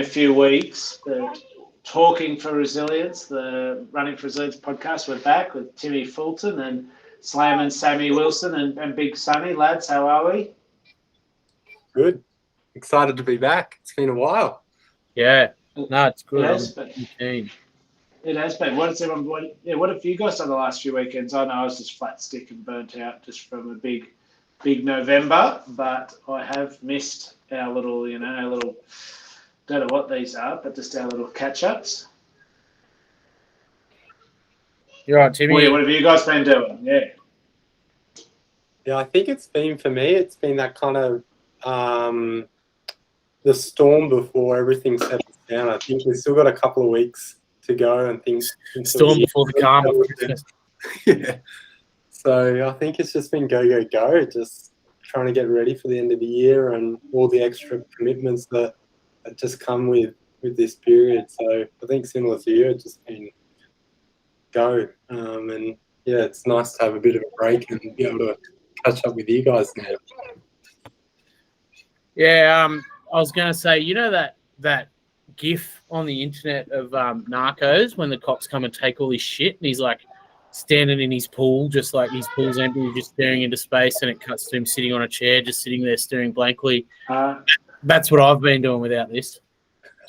a few weeks, but Talking for Resilience, the Running for Resilience podcast, we're back with Timmy Fulton and Slam and Sammy Wilson and Big Sonny. Lads, how are we? Good. Excited to be back. It's been a while. Yeah. No, it's good. It has been. It has been. What have you guys done the last few weekends? I know I was just flat stick and burnt out just from a big November, but I have missed our little, don't know what these are, but just our little catch-ups. You're right, Timmy. What have you guys been doing? Yeah, I think it's been, for me, it's been that kind of the storm before everything settles down. I think we've still got a couple of weeks to go and things. Storm before the calm. Yeah. So I think it's just been go, just trying to get ready for the end of the year and all the extra commitments that just come with this period. So I think similar to you, it's just been go. And yeah, it's nice to have a bit of a break and be able to catch up with you guys now. Yeah, I was going to say, that GIF on the internet of Narcos when the cops come and take all his shit and he's like standing in his pool, just like his pool's empty, just staring into space, and it cuts to him sitting on a chair, just sitting there staring blankly. That's what I've been doing without this.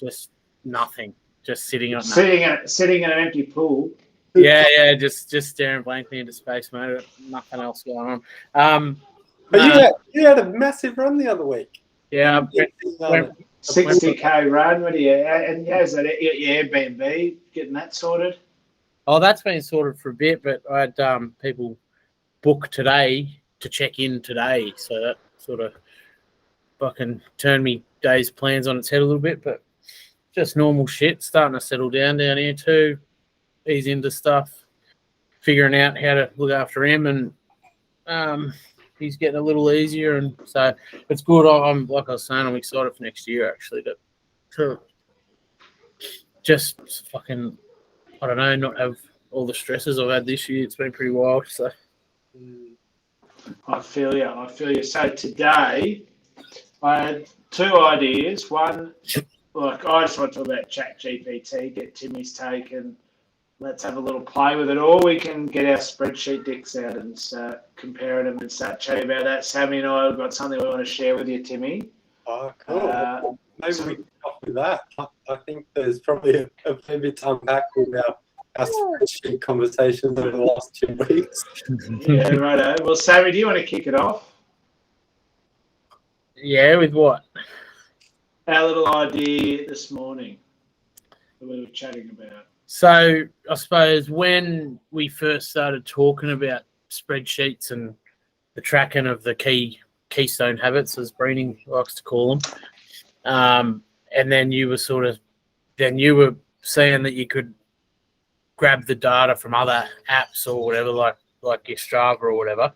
Just nothing. Just sitting on sitting in an empty pool. Yeah, just staring blankly into space, mate. Nothing else going on. But you had a massive run the other week. Yeah, 60k run. What do you? And is that your Airbnb getting that sorted? Oh, that's been sorted for a bit, but I had people book today to check in today, so that sort of fucking turned me day's plans on its head a little bit. But just normal shit, starting to settle down here too. Ease into stuff, figuring out how to look after him, and he's getting a little easier, and so it's good. I'm like I was saying, I'm excited for next year actually to just fucking, I don't know, not have all the stresses I've had this year. It's been pretty wild. So I feel you. So today I had two ideas. One, like I just want to talk about ChatGPT, get Timmy's take, and let's have a little play with it. Or we can get our spreadsheet dicks out and start comparing them and start chatting about that. Sammy and I have got something we want to share with you, Timmy. Oh, cool. Maybe we can talk with that. I think there's probably a fair bit to unpack with our spreadsheet conversations over the last 2 weeks. Yeah, righto. Well, Sammy, do you want to kick it off? Yeah, with what? Our little idea this morning that we were chatting about. So I suppose when we first started talking about spreadsheets and the tracking of the keystone habits, as Breening likes to call them, and then you were saying that you could grab the data from other apps or whatever, like your Strava or whatever.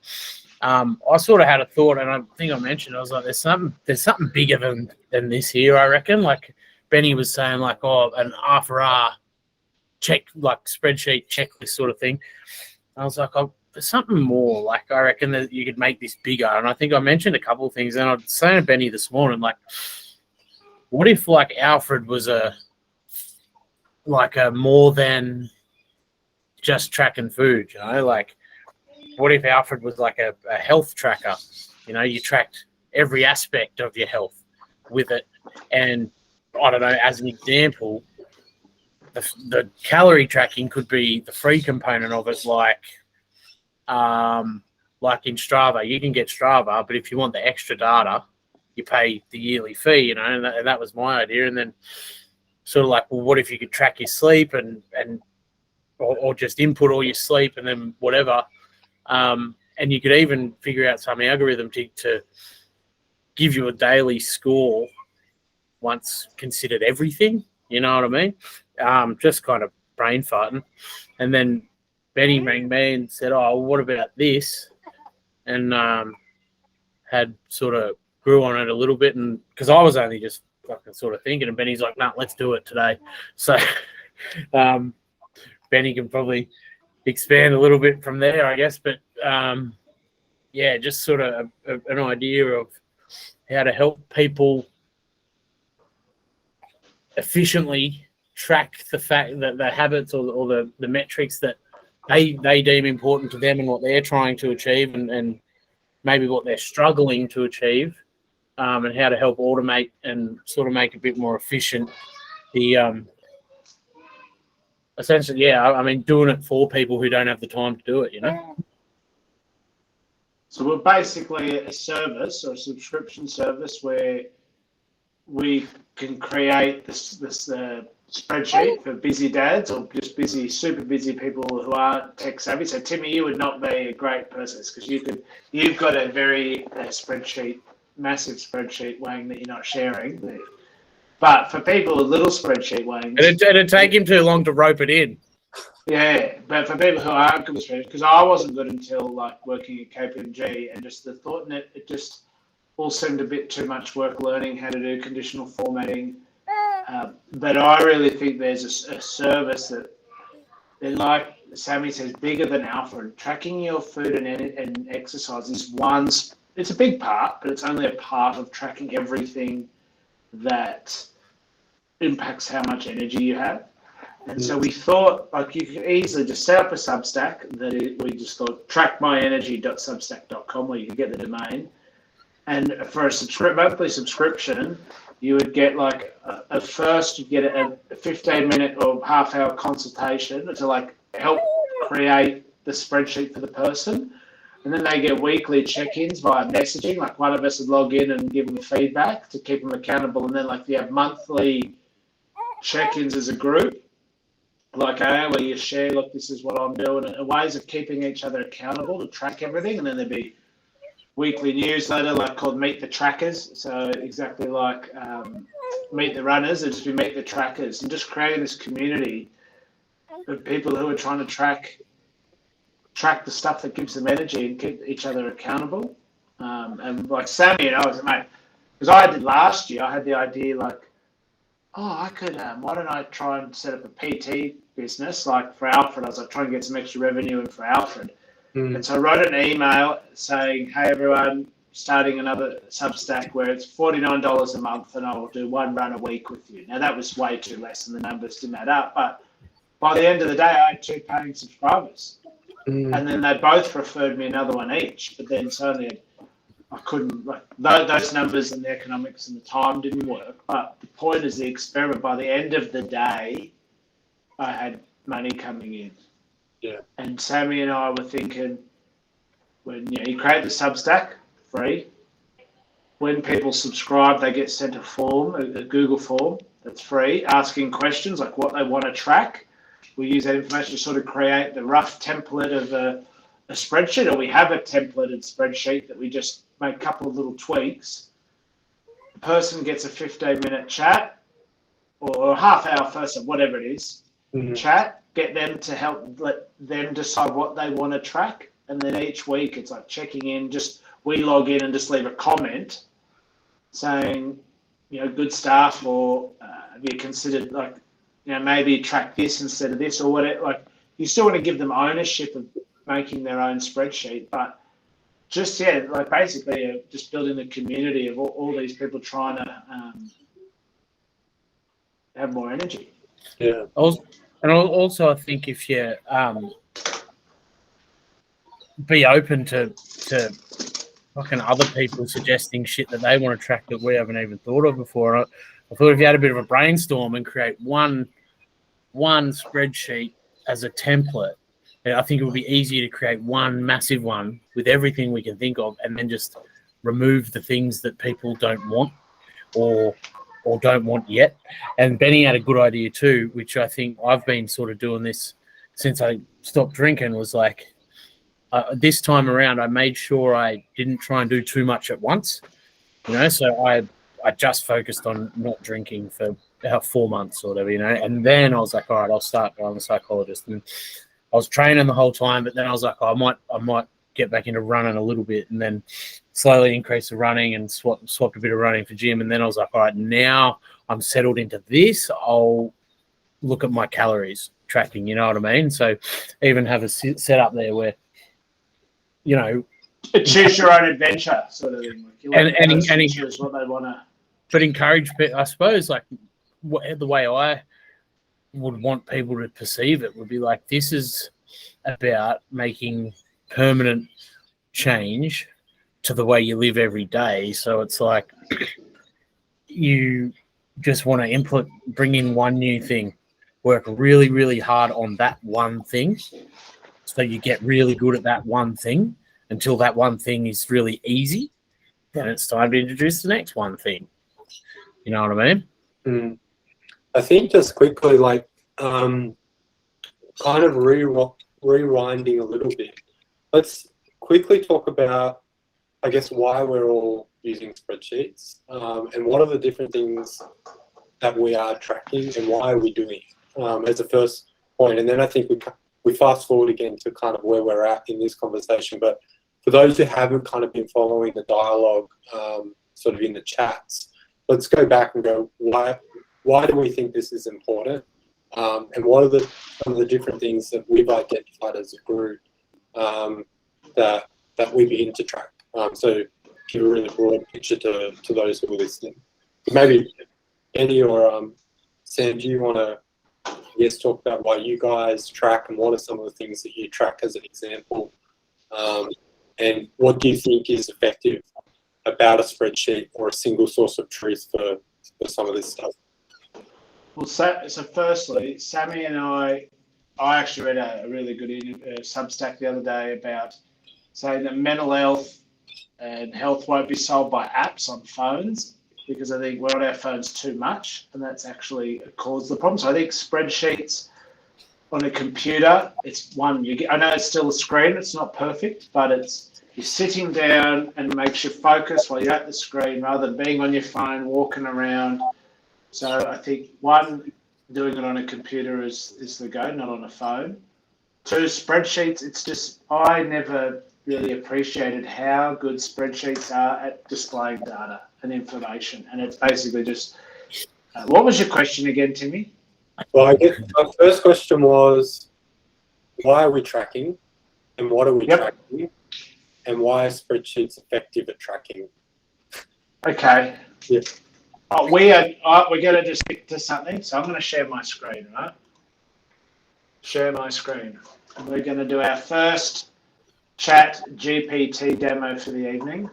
I sort of had a thought, and I think I mentioned, I was like, there's something bigger than this here, I reckon. Like Benny was saying, like, an R4R check, like spreadsheet checklist sort of thing. I was like, there's something more. Like, I reckon that you could make this bigger. And I think I mentioned a couple of things. And I was saying to Benny this morning, like, what if like Alfred was a more than just tracking food? Like, what if Alfred was like a health tracker? You tracked every aspect of your health with it. And I don't know, as an example, the calorie tracking could be the free component of it, like in Strava. You can get Strava, but if you want the extra data, you pay the yearly fee, and that was my idea. And then sort of like, well, what if you could track your sleep or just input all your sleep and then whatever. And you could even figure out some algorithm to give you a daily score once considered everything. You know what I mean? Just kind of brain farting. And then Benny rang me and said, what about this? And had sort of grew on it a little bit. And because I was only just fucking sort of thinking, and Benny's like, let's do it today. So Benny can probably expand a little bit from there, I guess. But just sort of an idea of how to help people efficiently track the fact that the habits or the metrics that they deem important to them and what they're trying to achieve and maybe what they're struggling to achieve, and how to help automate and sort of make it a bit more efficient. The essentially, yeah, I mean, doing it for people who don't have the time to do it, So we're basically a service or a subscription service where we can create this spreadsheet for busy dads or just super busy people who aren't tech savvy. So Timmy, you would not be a great person because you've got a very massive spreadsheet weighing that you're not sharing. But for people with little spreadsheet weighing, it'd take him too long to rope it in. Yeah, but for people who aren't good with spreadsheets, because I wasn't good until like working at KPMG, and just the thought in it just all seemed a bit too much work learning how to do conditional formatting. But I really think there's a service that, like Sammy says, bigger than Alpha. And tracking your food and exercise is it's a big part, but it's only a part of tracking everything that impacts how much energy you have. And so we thought, like, you could easily just set up a Substack we just thought trackmyenergy.substack.com, where you could get the domain. And for a monthly subscription, you would get like you'd get a 15-minute or half-hour consultation to like help create the spreadsheet for the person. And then they get weekly check-ins via messaging. Like one of us would log in and give them feedback to keep them accountable. And then like you have monthly check-ins as a group, like where you share, look, this is what I'm doing, and ways of keeping each other accountable to track everything. And then there'd be weekly newsletter like called Meet the Trackers. So exactly like Meet the Runners, it'd just be Meet the Trackers, and just creating this community of people who are trying to track the stuff that gives them energy and keep each other accountable. And like Sammy and I was, mate, because I did last year, I had the idea like, I could, why don't I try and set up a PT business like for Alfred? I was like, trying to get some extra revenue in for Alfred. And so I wrote an email saying, hey, everyone, starting another Substack where it's $49 a month and I'll do one run a week with you. Now, that was way too less and the numbers didn't add up. But by the end of the day, I had 2 paying subscribers. And then they both referred me another one each. But then suddenly I couldn't, like, those numbers and the economics and the time didn't work. But the point is the experiment. By the end of the day, I had money coming in. Yeah. And Sammy and I were thinking, when you create the Substack free, when people subscribe, they get sent a form, a Google form that's free, asking questions like what they want to track. We use that information to sort of create the rough template of a spreadsheet, or we have a templated spreadsheet that we just make a couple of little tweaks. The person gets a 15-minute chat or a half-hour first, whatever it is, chat, get them to let them decide what they want to track. And then each week it's like checking in, we log in and just leave a comment saying, good stuff, or have you considered maybe track this instead of this or whatever. Like, you still want to give them ownership of making their own spreadsheet, but basically just building the community of all these people trying to have more energy. Yeah. And also, I think if you be open to fucking other people suggesting shit that they want to track that we haven't even thought of before. I thought if you had a bit of a brainstorm and create one spreadsheet as a template, I think it would be easier to create one massive one with everything we can think of, and then just remove the things that people don't want or don't want yet. And Benny had a good idea too, which I think I've been sort of doing this since I stopped drinking, was like this time around I made sure I didn't try and do too much at once. So I just focused on not drinking for about 4 months or whatever, and then I was like, all right, I'll start going to the psychologist. And I was training the whole time, but then I was like, I might get back into running a little bit, and then slowly increase the running and swapped a bit of running for gym. And then I was like, all right, now I'm settled into this, I'll look at my calories tracking, you know what I mean? So even have a set up there where, choose your own adventure sort of thing. And choose what they want to. But encourage, I suppose, like the way I would want people to perceive it would be like, this is about making permanent change to the way you live every day. So it's like you just want to bring in one new thing, work really, really hard on that one thing, so you get really good at that one thing until that one thing is really easy. Then it's time to introduce the next one thing. You know what I mean? I think just quickly, like, kind of rewinding a little bit. Let's quickly talk about, I guess, why we're all using spreadsheets, and what are the different things that we are tracking and why are we doing it, as a first point. And then I think we fast forward again to kind of where we're at in this conversation. But for those who haven't kind of been following the dialogue, sort of in the chats, let's go back and go, why do we think this is important? And what are some of the different things that we've identified as a group that we begin to track? So give a really broad picture to those who are listening. Maybe Benny or Sam, do you want to talk about why you guys track and what are some of the things that you track as an example? And what do you think is effective about a spreadsheet or a single source of truth for some of this stuff? Well, so firstly, Sammy and I actually read a really good Substack the other day about saying that mental health and health won't be solved by apps on phones, because I think we're on our phones too much, and that's actually caused the problem. So I think spreadsheets on a computer, it's one I know it's still a screen, it's not perfect, but you're sitting down and it makes you focus while you're at the screen rather than being on your phone, walking around. So I think one, doing it on a computer is the go, not on a phone. Two, spreadsheets, it's just, I never really appreciated how good spreadsheets are at displaying data and information. And it's basically just, what was your question again, Timmy? Well, I guess my first question was, why are we tracking and what are we tracking? And why are spreadsheets effective at tracking? Okay. Yeah. We're going to just stick to something. So I'm going to share my screen, right? Share my screen. And we're going to do our first ChatGPT demo for the evening.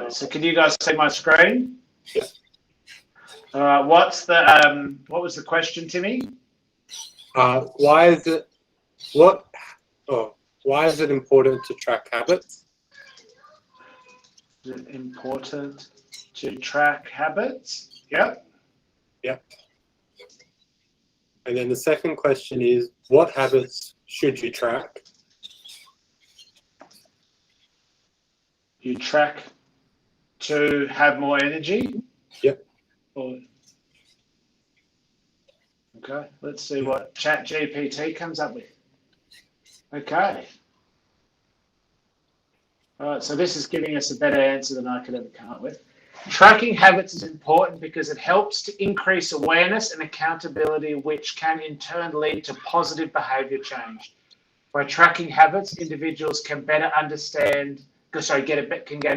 So can you guys see my screen? Yes. What was the question, Timmy? Why is it important to track habits? Is it important to track habits? Yep. Yep. And then the second question is, what habits should you track? You track to have more energy? Yep. Okay, let's see what ChatGPT comes up with. Okay. All right, so this is giving us a better answer than I could ever come up with. Tracking habits is important because it helps to increase awareness and accountability, which can in turn lead to positive behavior change. By tracking habits, individuals can get a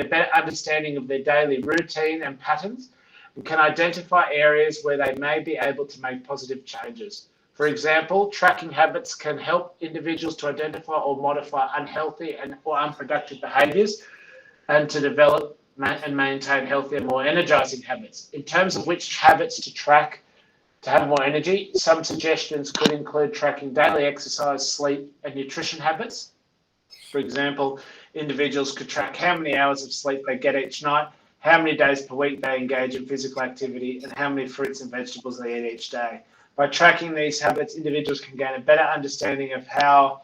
better understanding of their daily routine and patterns, and can identify areas where they may be able to make positive changes. For example, tracking habits can help individuals to identify or modify unhealthy or unproductive behaviors and to develop and maintain healthier, more energizing habits. In terms of which habits to track to have more energy, some suggestions could include tracking daily exercise, sleep, and nutrition habits. For example, individuals could track how many hours of sleep they get each night, how many days per week they engage in physical activity, and how many fruits and vegetables they eat each day. By tracking these habits, individuals can gain a better understanding of how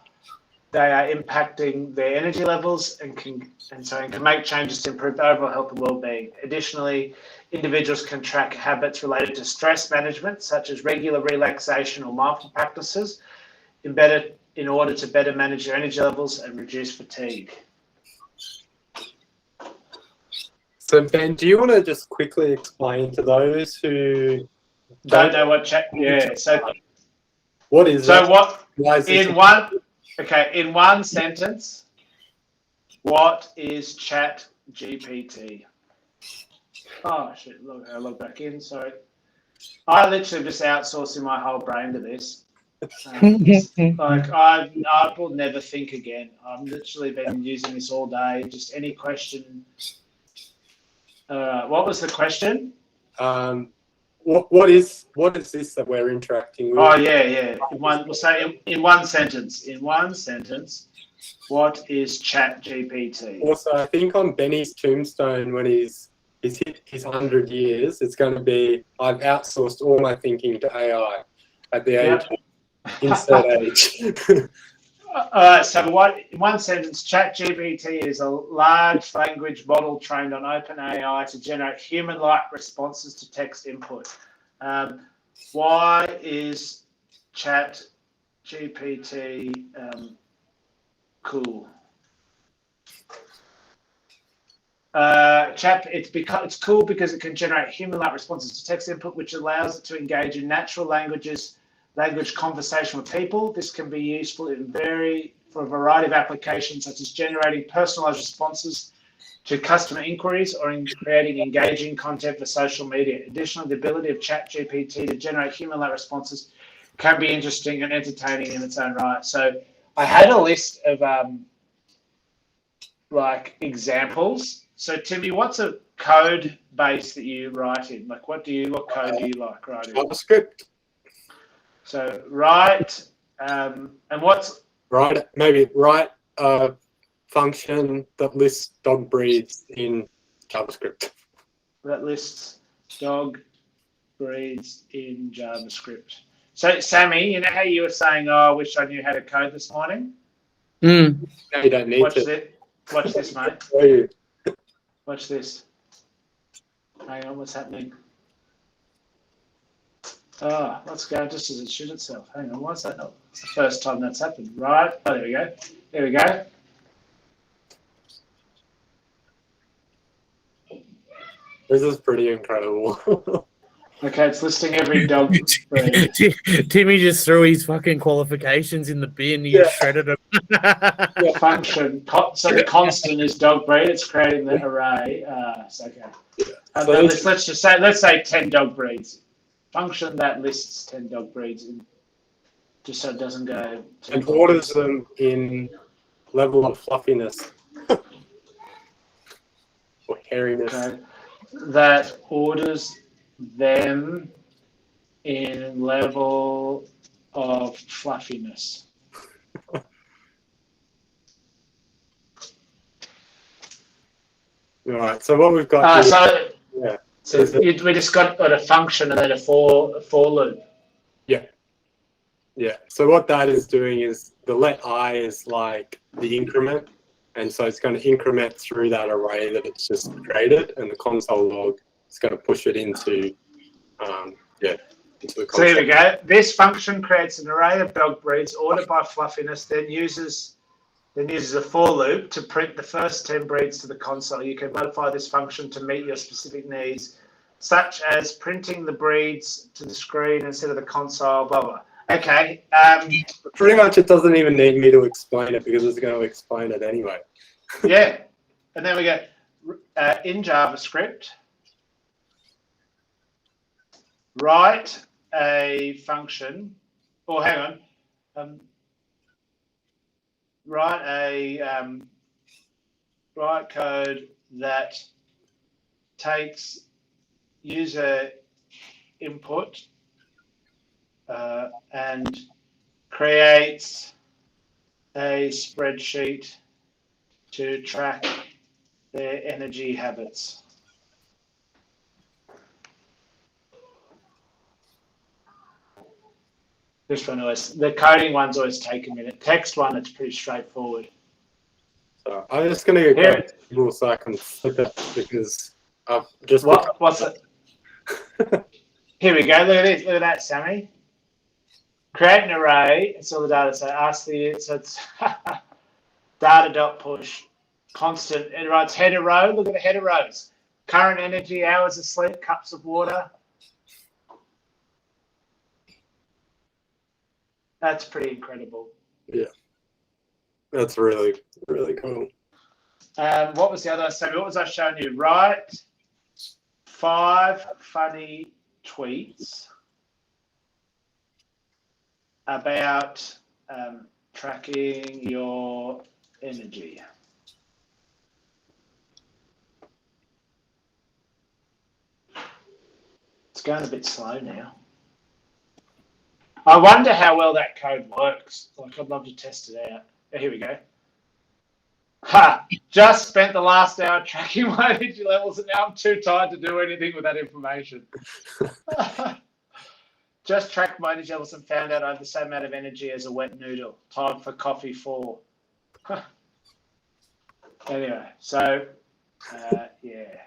they are impacting their energy levels and can make changes to improve overall health and well-being. Additionally, individuals can track habits related to stress management, such as regular relaxation or mindful practices, in order to better manage their energy levels and reduce fatigue. So Ben, do you want to just quickly explain to those who don't know what chat? Yeah. So what is so it? what? Why is In one sentence, what is ChatGPT? Oh shit! Look, I log back in. Sorry, I literally just outsourcing my whole brain to this. Like I will never think again. I've literally been using this all day. Just any question. What was the question? What is this that we're interacting with? Oh yeah. We'll say in one sentence. In one sentence, what is ChatGPT? Also, I think on Benny's tombstone, when he's hit his 100 years, it's going to be, I've outsourced all my thinking to AI at the age of insert age. So what, in one sentence, ChatGPT is a large language model trained on OpenAI to generate human-like responses to text input. Why is ChatGPT cool? It's cool because it can generate human-like responses to text input, which allows it to engage in natural language conversation with people. This can be useful for a variety of applications, such as generating personalized responses to customer inquiries or in creating engaging content for social media. Additionally, the ability of ChatGPT to generate human-like responses can be interesting and entertaining in its own right. So I had a list of examples. So Timmy, what's a code base that you write in? Like what code do you like writing? JavaScript. So write, and what's write a function that lists dog breeds in JavaScript. That lists dog breeds in JavaScript. So Sammy, you know how you were saying, "Oh, I wish I knew how to code this morning." No, you don't need to. Watch this, mate. Oh, yeah. Watch this. Hang on, what's happening? Oh, let's go just as it should itself. Hang on, why's that not? It's the first time that's happened. Right. Oh, there we go. There we go. This is pretty incredible. Okay, it's listing every dog breed. Timmy just threw his fucking qualifications in the bin. He shredded them. Function. So the constant is dog breed. It's creating the array. Okay. Let's say 10 dog breeds. Function that lists 10 dog breeds, just so it doesn't go. And orders them in level of fluffiness or hairiness. Okay. That orders them in level of fluffiness. All right. So what we've got here, we just got a function and then a for loop. Yeah. So what that is doing is the let I is like the increment, and so it's going to increment through that array that it's just created, and the console log is going to push it into the console. So here we go. This function creates an array of dog breeds ordered by fluffiness, then uses a for loop to print the first 10 breeds to the console. You can modify this function to meet your specific needs, such as printing the breeds to the screen instead of the console, blah, blah. Okay. Pretty much it doesn't even need me to explain it because it's going to explain it anyway. Yeah. And then we go in JavaScript, write a function, or hang on, write code that takes user input and creates a spreadsheet to track their energy habits. This one the coding ones always take a minute. Text one, it's pretty straightforward. So I'm just going to go to so I can flip it because I've just... What's it? Here we go. Look at this. Look at that, Sammy. Create an array. It's all the data. So it's data.push. Constant. It writes header row. Look at the header rows. Current energy, hours of sleep, cups of water. That's pretty incredible. Yeah. That's really, really cool. What was the other one, Sammy? What was I showing you? Write 5 funny tweets about tracking your energy. It's going a bit slow now. I wonder how well that code works. Like, I'd love to test it out. Oh, here we go. Ha! Just spent the last hour tracking my energy levels, and now I'm too tired to do anything with that information. Just tracked my energy levels and found out I have the same amount of energy as a wet noodle. Time for coffee 4. Anyway, so yeah,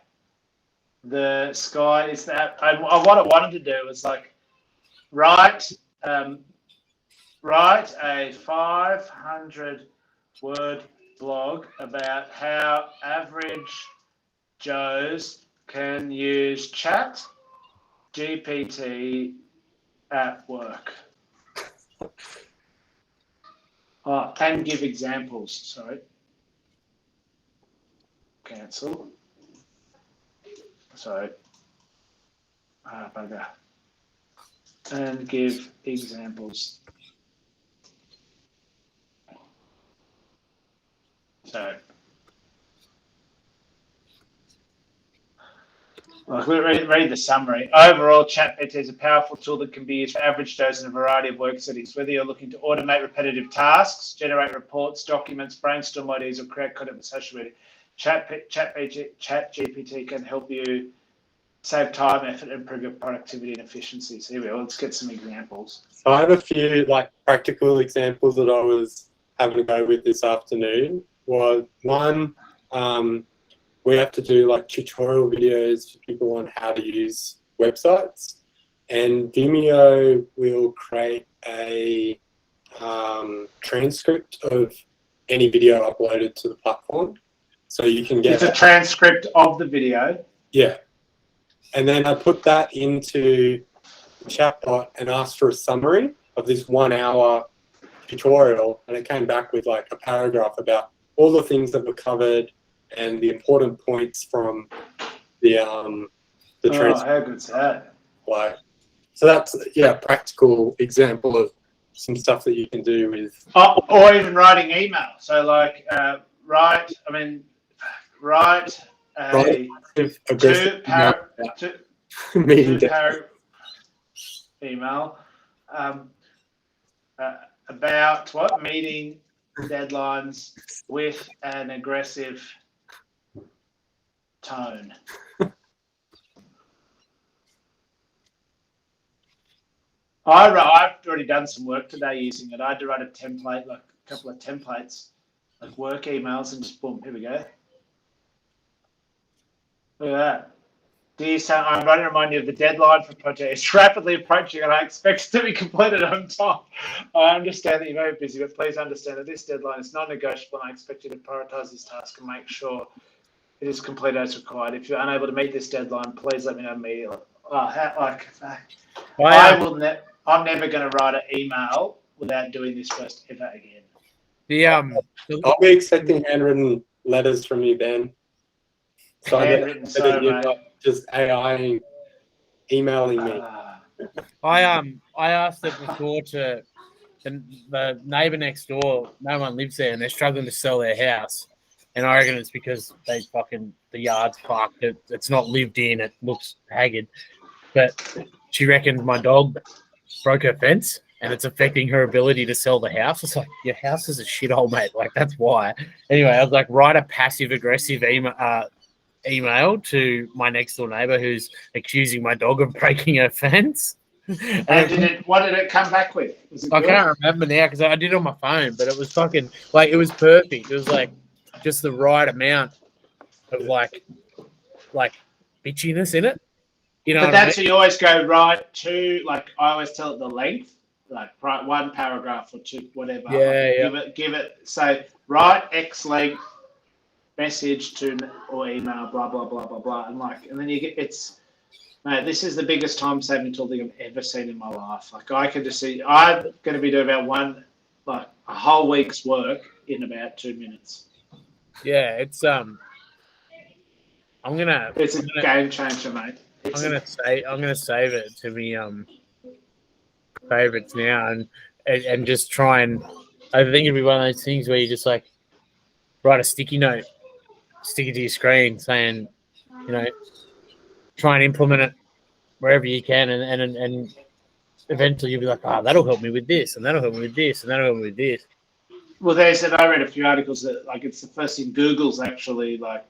the sky is that. What I wanted to do was like write a 500-word blog about how average Joes can use ChatGPT at work. Oh, and give examples. Sorry. Cancel. Sorry. Bugger. And give examples. So, like, read the summary. Overall, ChatGPT is a powerful tool that can be used for average Joes in a variety of work settings. Whether you're looking to automate repetitive tasks, generate reports, documents, brainstorm ideas, or create content for social media, ChatGPT can help you save time, effort, and improve your productivity and efficiency. So here we go. Let's get some examples. So I have a few like practical examples that I was having to go with this afternoon. Well, one, we have to do like tutorial videos for people on how to use websites, and Vimeo will create a transcript of any video uploaded to the platform. So you can get... It's a transcript of the video. Yeah. And then I put that into the chatbot and asked for a summary of this 1 hour tutorial, and it came back with like a paragraph about all the things that were covered and the important points from the transcript. How good's that? Like, so that's a practical example of some stuff that you can do with... or even writing email. So like write a two-paragraph email about what? Meeting deadlines with an aggressive tone. I've already done some work today using it. I had to write a template, like a couple of templates, like work emails, and just boom, here we go. Look at that. Dear son, I'm running to remind you of the deadline for project. It's rapidly approaching and I expect it to be completed on time. I understand that you're very busy, but please understand that this deadline is non-negotiable and I expect you to prioritize this task and make sure it is completed as required. If you're unable to meet this deadline, please let me know immediately. I'm never going to write an email without doing this first ever again. I'll be expecting handwritten letters from you, Ben. So just AI emailing me. I asked it before to the neighbor next door. No one lives there, and they're struggling to sell their house. And I reckon it's because the yard's fucked. It's not lived in. It looks haggard. But she reckons my dog broke her fence, and it's affecting her ability to sell the house. It's like, your house is a shithole, mate. Like, that's why. Anyway, I was like, write a passive-aggressive email to my next door neighbor who's accusing my dog of breaking her fence. And what did it come back with? I can't remember now because I did it on my phone, but it was fucking like it was perfect. It was like just the right amount of like bitchiness in it. You know, but that's what you always go right to. Like I always tell it the length, like one paragraph or two, whatever. Yeah, Give it. Say write X length message to or email, blah blah blah blah blah, and then you get it's. Mate, this is the biggest time-saving tool thing I've ever seen in my life. Like I can just see, I'm going to be doing about a whole week's work in about 2 minutes. Yeah, it's It's a game changer, mate. It's I'm gonna save it to me favorites now and just try and I think it'd be one of those things where you just like write a sticky note, stick it to your screen saying, try and implement it wherever you can and eventually you'll be like, that'll help me with this and that'll help me with this and that'll help me with this. well, I read a few articles that like it's the first thing Google's actually like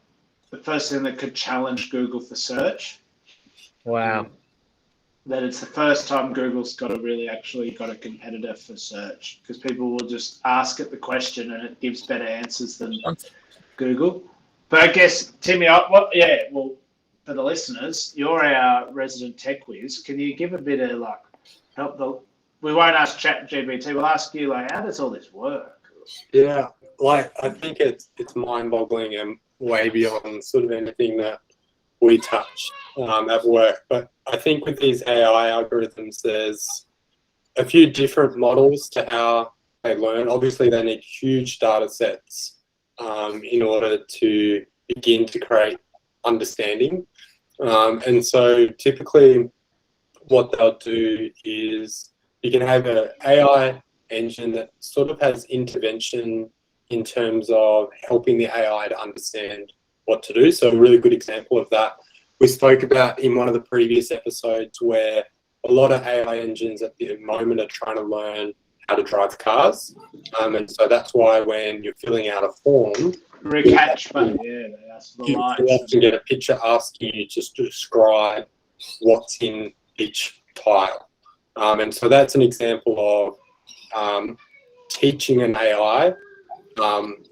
the first thing that could challenge Google for search. Wow. That it's the first time Google's got a competitor for search because people will just ask it the question and it gives better answers than Google. But I guess, Timmy, for the listeners, you're our resident tech whiz. Can you give a bit of we won't ask ChatGPT, we'll ask you how does all this work? Yeah, I think it's mind-boggling and way beyond sort of anything that we touch at work. But I think with these AI algorithms, there's a few different models to how they learn. Obviously, they need huge data sets in order to begin to create understanding. And so typically what they'll do is you can have an AI engine that sort of has intervention in terms of helping the AI to understand what to do. So a really good example of that we spoke about in one of the previous episodes where a lot of AI engines at the moment are trying to learn how to drive cars. And so that's why when you're filling out a form, Recatch, but that's the you lights. often get a picture asking you just to describe what's in each tile. And so that's an example of teaching an AI.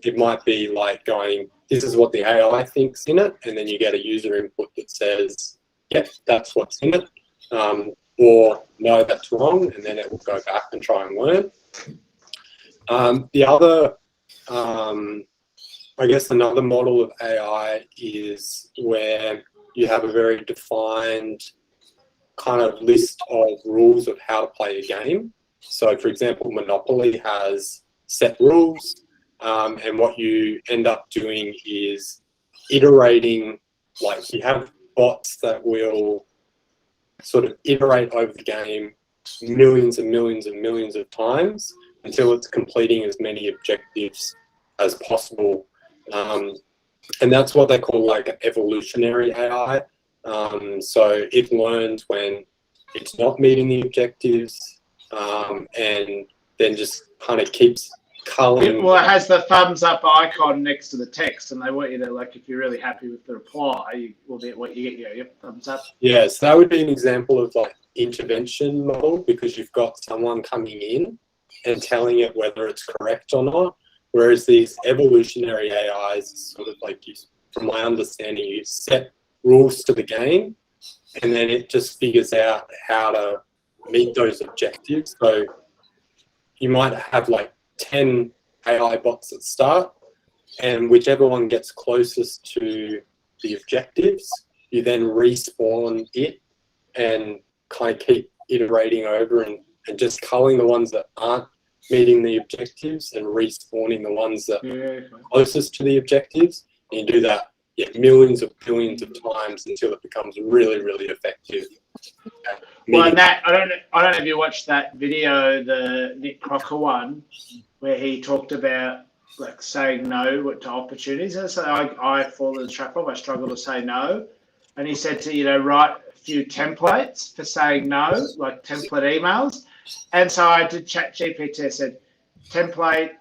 It might be like going, this is what the AI thinks in it, and then you get a user input that says, yep, that's what's in it, or no, that's wrong, and then it will go back and try and learn. The other, I guess another model of AI is where you have a very defined kind of list of rules of how to play a game. So, for example, Monopoly has set rules, and what you end up doing is iterating, like you have bots that will sort of iterate over the game millions and millions and millions of times until it's completing as many objectives as possible. And that's what they call like an evolutionary AI. So it learns when it's not meeting the objectives, and then just kind of keeps culling. Well, it has the thumbs up icon next to the text, and they want you to, like, if you're really happy with the reply, you will get what you get. Yep, thumbs up. Yes, that would be an example of like intervention model because you've got someone coming in and telling it whether it's correct or not. Whereas these evolutionary AIs, sort of like you, from my understanding, you set rules to the game, and then it just figures out how to meet those objectives. So you might have like 10 AI bots at start, and whichever one gets closest to the objectives, you then respawn it and kind of keep iterating over and just culling the ones that aren't meeting the objectives and respawning the ones that are closest to the objectives. And you do that millions of billions of times until it becomes really, really effective. Well, and that I don't know if you watched that video, the Nick Crocker one, where he talked about like saying no to opportunities. And so I fall in the trap of I struggle to say no, and he said to write a few templates for saying no, like template emails. And so I did ChatGPT. I said template,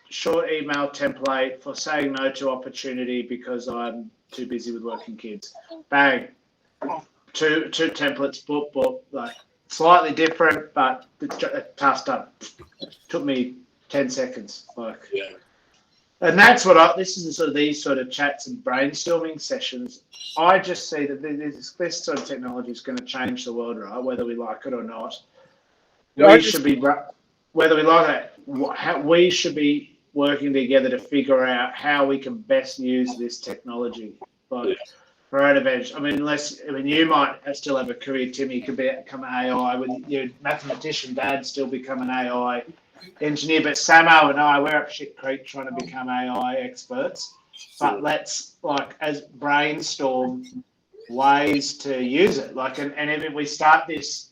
short email template for saying no to opportunity because I'm too busy with working kids. Bang. Two templates, book, like slightly different, but the task done. Took me 10 seconds. Like, yeah. And that's what this is these sort of chats and brainstorming sessions. I just see that this sort of technology is going to change the world, right? Whether we like it or not. We should be working together to figure out how we can best use this technology. Like, for our advantage. I mean, you might still have a career, Tim. You could become an AI. With your mathematician dad, still become an AI engineer. But Samo and I, we're up shit creek trying to become AI experts. But let's brainstorm ways to use it. Like, and if we start this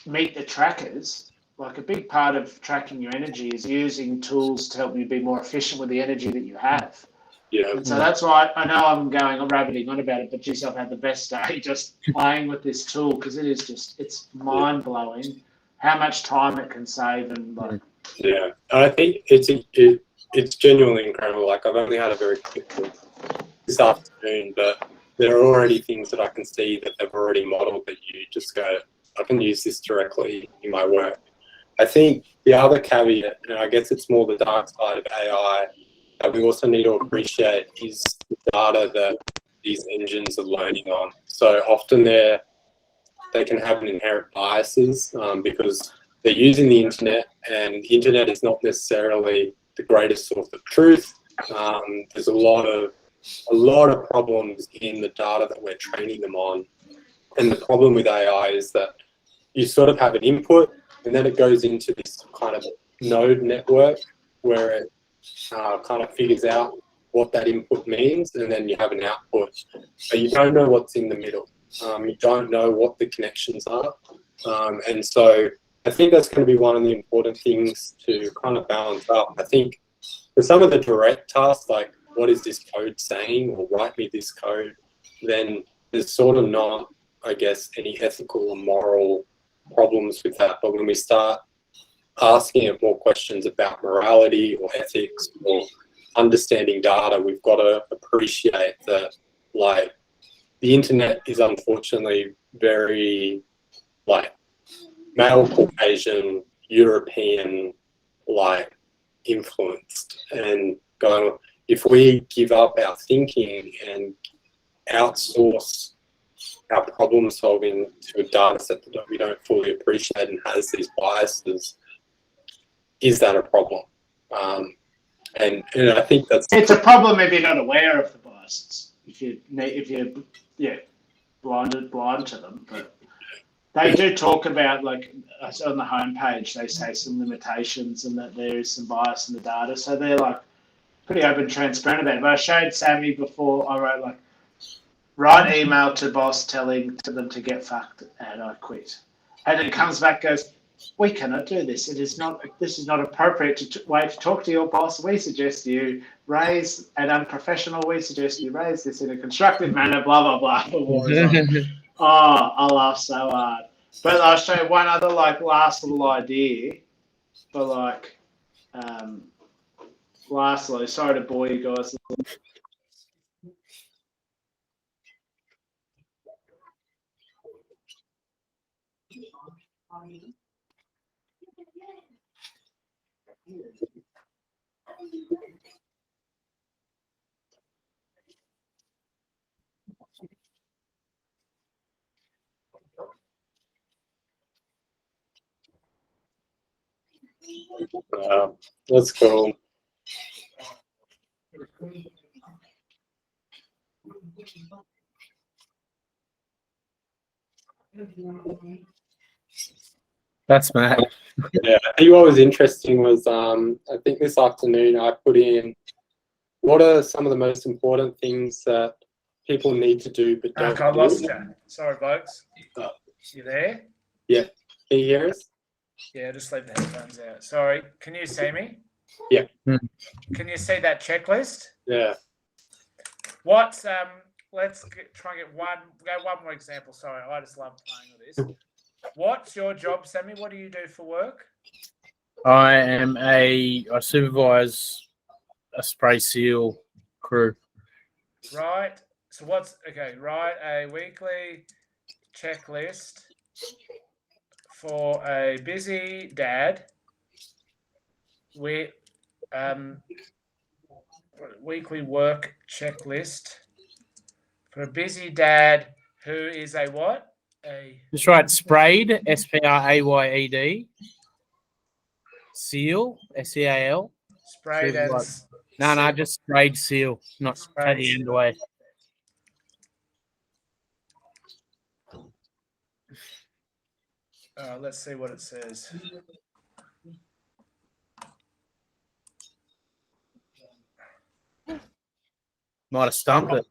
meet the trackers, like a big part of tracking your energy is using tools to help you be more efficient with the energy that you have. Yeah. And so that's why I know I'm rabbiting on about it, but geez, I've had the best day just playing with this tool because it is just, it's mind blowing how much time it can save and like. Yeah, I think it's genuinely incredible. Like I've only had a very quick look this afternoon, but there are already things that I can see that they've already modeled that you just go, I can use this directly in my work. I think the other caveat, and I guess it's more the dark side of AI, that we also need to appreciate is the data that these engines are learning on. So often they can have an inherent biases because they're using the internet, and the internet is not necessarily the greatest source of truth. There's a lot of problems in the data that we're training them on. And the problem with AI is that you sort of have an input, and then it goes into this kind of node network where it kind of figures out what that input means, and then you have an output. But you don't know what's in the middle. You don't know what the connections are. And so I think that's going to be one of the important things to kind of balance up. I think for some of the direct tasks, like what is this code saying, or write me this code, then there's sort of not, I guess, any ethical or moral problems with that. But when we start asking it more questions about morality or ethics or understanding data, we've got to appreciate that, like, the internet is unfortunately very, like, male, Caucasian, European, like, influenced. And going, if we give up our thinking and outsource our problem solving to a data set that we don't fully appreciate and has these biases, is that a problem? And I think it's a problem if you're not aware of the biases. If you're blind to them, but they do talk about, like, on the homepage, they say some limitations and that there is some bias in the data. So they're like pretty open and transparent about it. But I showed Sammy before, I wrote like, write email to boss telling them to get fucked and I quit. And it comes back, goes, we cannot do this. This is not appropriate way to talk to your boss. We suggest you raise an unprofessional. We suggest you raise this in a constructive manner, blah, blah, blah. Oh, I laugh so hard. But I'll show you one other, like, last little idea for, like, lastly, sorry to bore you guys. That's cool. That's mad. Yeah, I think what was interesting was I think this afternoon I put in, what are some of the most important things that people need to do but don't I do? lost you. Sorry, folks. You there? Yeah. Can you hear us? Yeah, just leave the headphones out. Sorry. Can you see me? Yeah. Can you see that checklist? Yeah. What? Let's try and get one more example. Sorry, I just love playing with this. What's your job, Sammy? What do you do for work? I supervise a spray seal crew. Right. So write a weekly checklist for a busy dad. Weekly work checklist for a busy dad who is a what? Just write sprayed, SPRAYED. Seal, SEAL. Sprayed and No, just sprayed seal, not take the end away. Let's see what it says. Might have stumped it.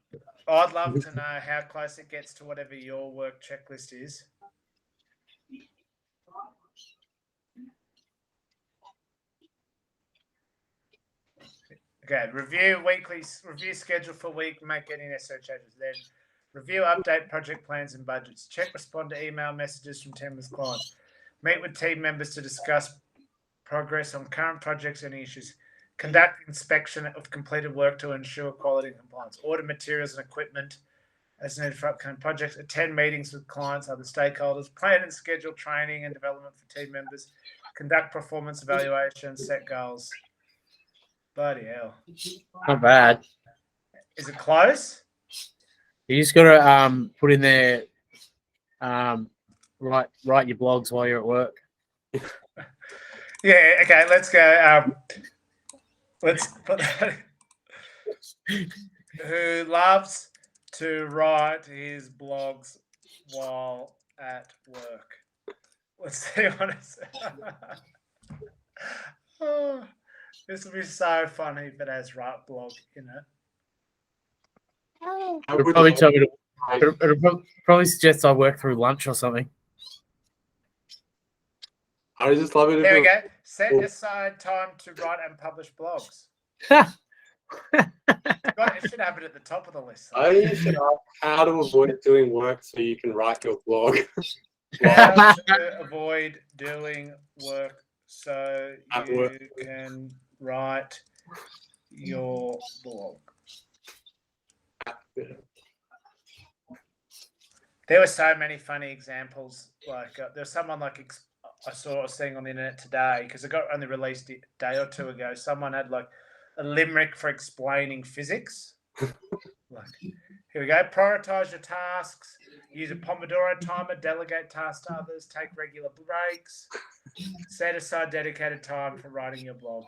I'd love to know how close it gets to whatever your work checklist is. Okay, review schedule for week, make any necessary changes. Then review, update project plans and budgets. Check, respond to email messages from team with clients. Meet with team members to discuss progress on current projects and issues. Conduct inspection of completed work to ensure quality and compliance. Order materials and equipment as needed for upcoming projects. Attend meetings with clients, other stakeholders. Plan and schedule training and development for team members. Conduct performance evaluations. Set goals. Bloody hell. Not bad. Is it close? You just got to put in there, write your blogs while you're at work. Yeah, okay, let's go. Let's put who loves to write his blogs while at work. Let's see what it's. Oh, this will be so funny if it has write blog in it. It'll probably suggest I work through lunch or something. I just love it. There we go. Set aside time to write and publish blogs. It should have it at the top of the list. I should ask how to avoid doing work so you can write your blog. How to avoid doing work so you can write your blog. There were so many funny examples. Like there's someone like I was seeing on the internet today because it got only released a day or two ago. Someone had like a limerick for explaining physics. Like, here we go. Prioritize your tasks. Use a Pomodoro timer. Delegate tasks to others. Take regular breaks. Set aside dedicated time for writing your blog.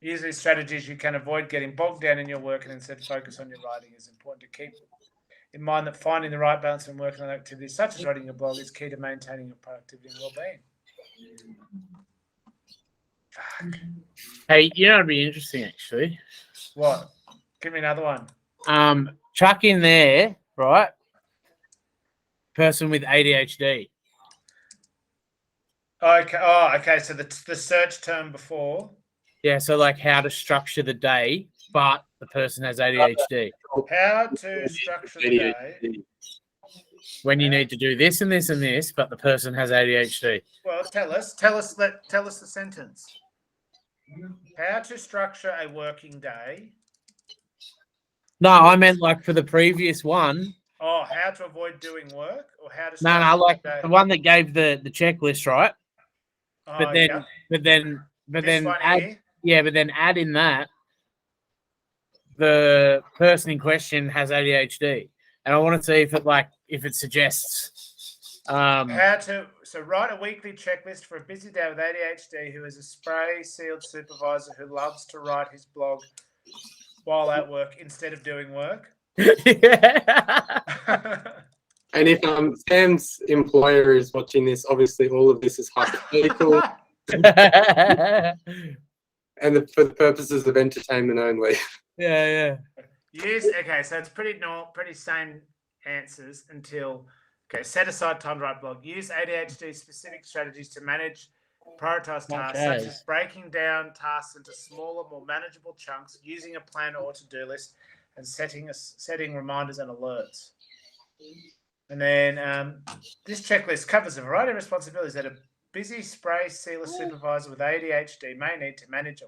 Use these strategies. You can avoid getting bogged down in your work and instead focus on your writing. It's important to keep in mind that finding the right balance and working on activities such as writing your blog is key to maintaining your productivity and well-being. Fuck. Hey, you know it'd be interesting actually. What? Give me another one. Chuck in there, right? Person with ADHD. Okay. Oh, okay. So the search term before. Yeah. So like how to structure the day, but the person has ADHD. How to structure the day when you need to do this and this and this, but the person has ADHD. Well, tell us the sentence. How to structure a working day. No, I meant like for the previous one. Oh, how to avoid doing work or how to No, like the one that gave the checklist, right? Oh, but then add in that the person in question has ADHD, and I want to see if it suggests how to write a weekly checklist for a busy day with ADHD who is a spray sealed supervisor who loves to write his blog while at work instead of doing work. Yeah. And if Sam's employer is watching this, obviously all of this is hypothetical and for the purposes of entertainment only. Yeah. Okay, so it's pretty same answers until set aside time to write blog. Use ADHD specific strategies to manage prioritize tasks, such as breaking down tasks into smaller, more manageable chunks, using a planner or to-do list, and setting reminders and alerts. And then this checklist covers a variety of responsibilities that a busy spray sealer supervisor with ADHD may need to manage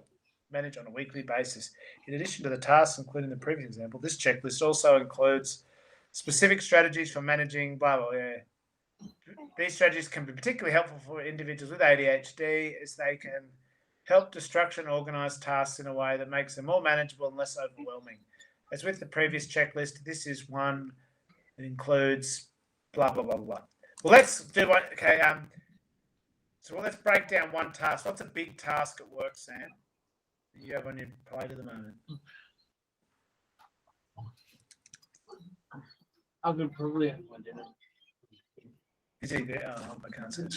on a weekly basis. In addition to the tasks included in the previous example, this checklist also includes specific strategies for managing blah, blah, yeah. These strategies can be particularly helpful for individuals with ADHD as they can help to structure and organize tasks in a way that makes them more manageable and less overwhelming. As with the previous checklist, this is one that includes blah, blah, blah, blah. Well, let's do one. Okay. So let's break down one task. What's a big task at work, Sam, that you have on your plate at the moment? I could probably have one dinner. Is he there? Oh, I can't see it.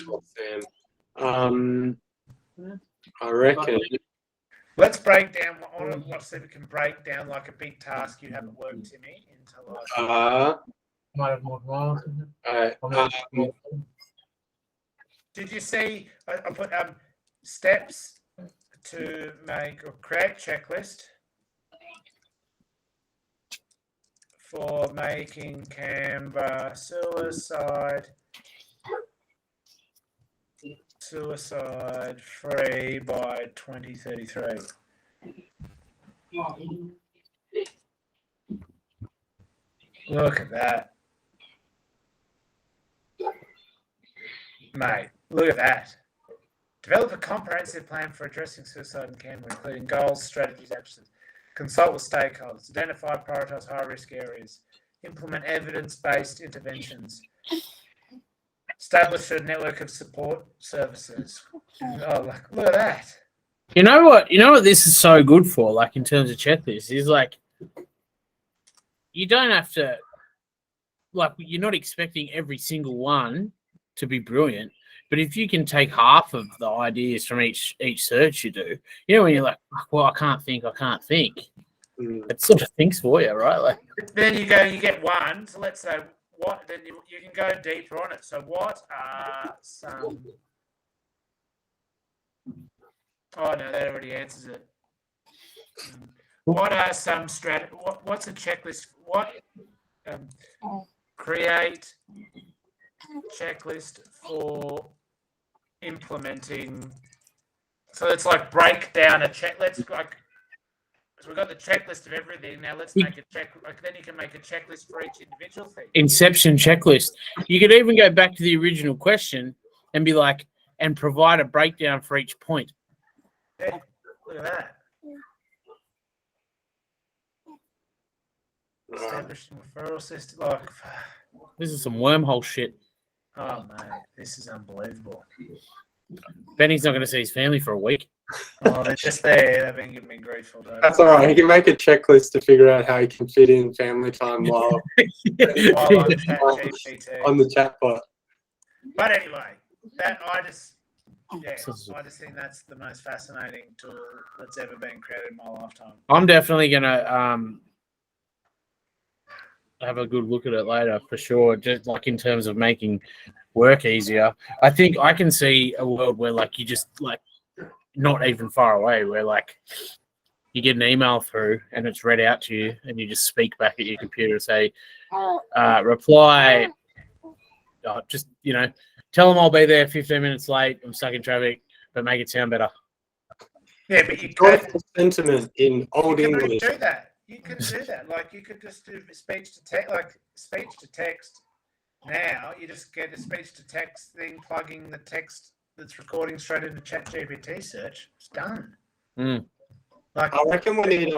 I reckon Let's break down. I want to see if we can break down like a big task you haven't worked, Timmy, into like. Might have more than Did you see? I put steps to make or create checklist for making Canberra suicide free by 2033. Look at that, mate. Look at that. Develop a comprehensive plan for addressing suicide in Canberra, including goals, strategies, actions. Consult with stakeholders. Identify, prioritise high-risk areas. Implement evidence-based interventions. Establish a network of support services. Oh, look at that. You know what? You know what this is so good for, like in terms of checklists, is like you don't have to, like, you're not expecting every single one to be brilliant. But if you can take half of the ideas from each search you do, you know, when you're like, well, I can't think. It sort of thinks for you, right? Like, then you get one. So let's say what. Then you can go deeper on it. So what are some? Oh no, that already answers it. What are some What's a checklist? Create checklist for implementing. So it's like break down a check. So we've got the checklist of everything. Now let's make a check. Then you can make a checklist for each individual thing. Inception checklist. You could even go back to the original question and be like, and provide a breakdown for each point. Yeah, look at that. Establishing referral system. Like, this is some wormhole shit. Oh mate, this is unbelievable. Benny's not going to see his family for a week. Oh, they're just there. They've been giving me grief all day. That's all right. He can make a checklist to figure out how he can fit in family time while on ChatGPT. on the chatbot. But anyway, I just think that's the most fascinating tool that's ever been created in my lifetime. I'm definitely going to have a good look at it later for sure. Just like in terms of making work easier, I think I can see a world where like you just like not even far away, where like you get an email through and it's read out to you, and you just speak back at your computer and say, reply. Just tell them I'll be there 15 minutes late. I'm stuck in traffic, but make it sound better. Yeah, but you can sentiment in old English. Do that. You could do that. Like you could just do speech to text, like speech to text. Now you just get a speech to text thing, plugging the text that's recording straight into ChatGPT search. It's done. Like I reckon we need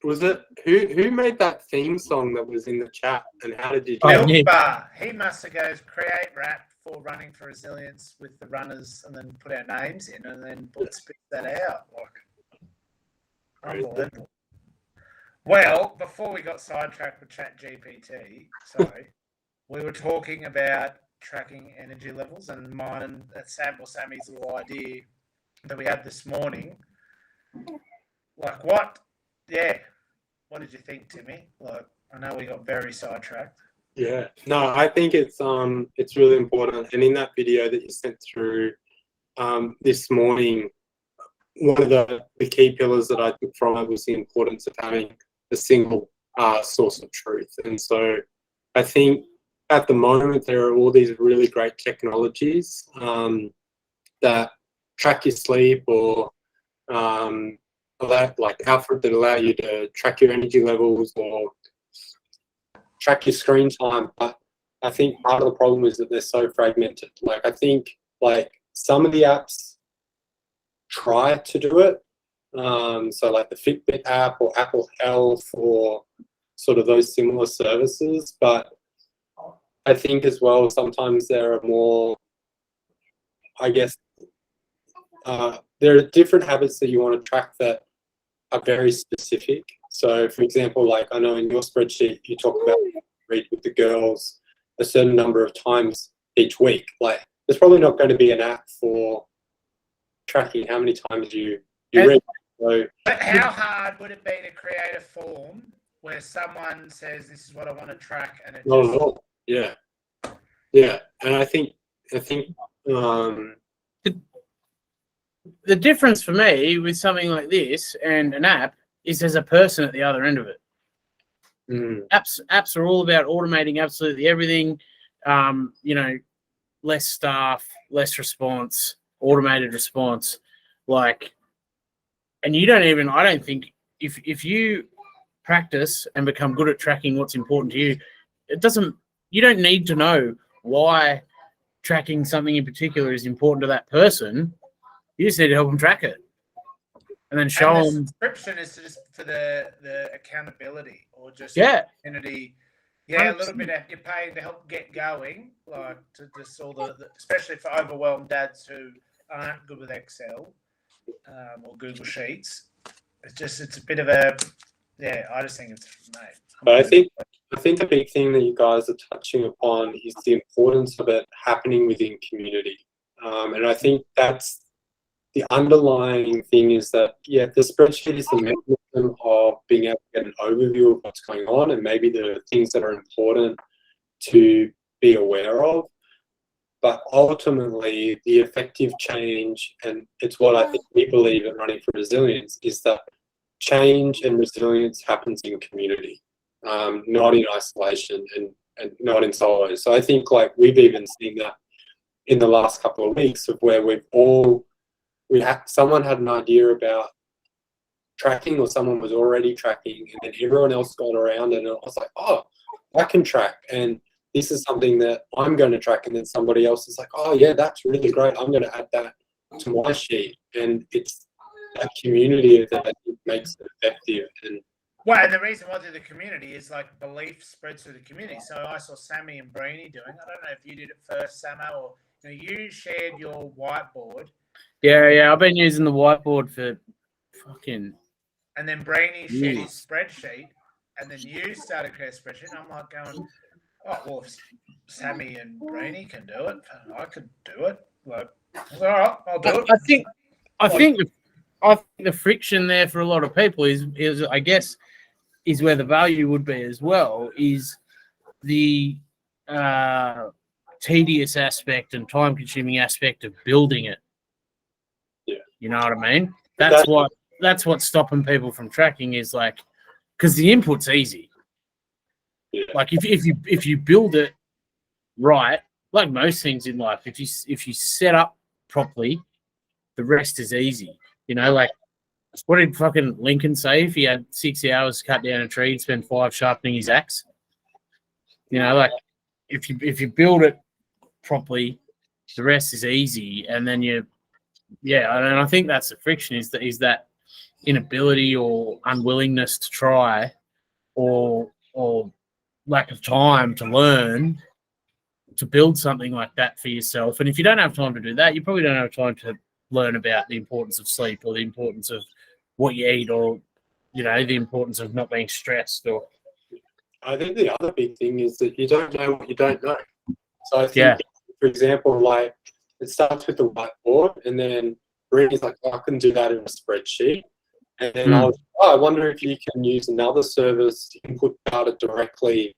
was it who made that theme song that was in the chat, and how did you do it? Bar. He must have goes create rap for running for resilience with the runners, and then put our names in, and then spit that out. Like unbelievable. Well, before we got sidetracked with ChatGPT, we were talking about tracking energy levels, and mine and Sammy's little idea that we had this morning. Like what? Yeah. What did you think, Timmy? Like, I know we got very sidetracked. Yeah. No, I think it's really important. And in that video that you sent through this morning, one of the key pillars that I took from it was the importance of having a single source of truth. And so I think at the moment there are all these really great technologies that track your sleep or like Alfred, that allow you to track your energy levels or track your screen time. But I think part of the problem is that they're so fragmented. Like I think like some of the apps try to do it. So like the Fitbit app or Apple Health or sort of those similar services. But I think as well, sometimes there are more, I guess, there are different habits that you want to track that are very specific. So for example, like I know in your spreadsheet, you talk about read with the girls a certain number of times each week. Like there's probably not going to be an app for tracking how many times you read. So, But how hard would it be to create a form where someone says, "This is what I want to track," and it not just at all. Yeah, yeah, and I think The difference for me with something like this and an app is there's a person at the other end of it. Apps are all about automating absolutely everything. Less staff, less response, automated response. And you don't even, I don't think, if you practice and become good at tracking what's important to you, you don't need to know why tracking something in particular is important to that person. You just need to help them track it. And then show and the them. subscription is just for the accountability or just community. Yeah, 100%. a little bit of you're paying to help get going, like to just all especially for overwhelmed dads who aren't good with Excel or Google Sheets. It's a bit of a I just think it's mate. But I think the big thing that you guys are touching upon is the importance of it happening within community, and I think that's the underlying thing is that, the spreadsheet is the mechanism of being able to get an overview of what's going on and maybe the things that are important to be aware of. But ultimately, the effective change, and it's what I think we believe at Running for Resilience, is that change and resilience happens in community, not in isolation and not in solo. So I think we've even seen that in the last couple of weeks of where someone had an idea about tracking or someone was already tracking and then everyone else got around and I was like, oh, I can track and this is something that I'm going to track, and then somebody else is like, oh yeah, that's really great, I'm going to add that to my sheet. And it's that community that I think makes it effective. And the reason why the community is belief spreads through the community. So I saw Sammy and Brainy doing, I don't know if you did it first, Samo, or you shared your whiteboard. Yeah, I've been using the whiteboard for fucking. And then Brainy shared his spreadsheet, and then you started creating a spreadsheet. And I'm going, oh well, if Sammy and Brainy can do it, I could do it. All right, I'll do it. I think the friction there for a lot of people is I guess is where the value would be as well, is the tedious aspect and time consuming aspect of building it. Yeah. You know what I mean? That's what's stopping people from tracking is because the input's easy. Yeah. If you build it right, like most things in life, if you set up properly, the rest is easy. What did fucking Lincoln say? If he had 60 hours to cut down a tree, he'd spend 5 sharpening his axe. If you build it properly, the rest is easy. And then and I think that's the friction is that inability or unwillingness to try or lack of time to learn to build something like that for yourself. And if you don't have time to do that, you probably don't have time to learn about the importance of sleep or the importance of what you eat or, the importance of not being stressed. Or I think the other big thing is that you don't know what you don't know. So I think, for example, it starts with the whiteboard and then Brittany's like, I can do that in a spreadsheet. And then I wonder if you can use another service to input data directly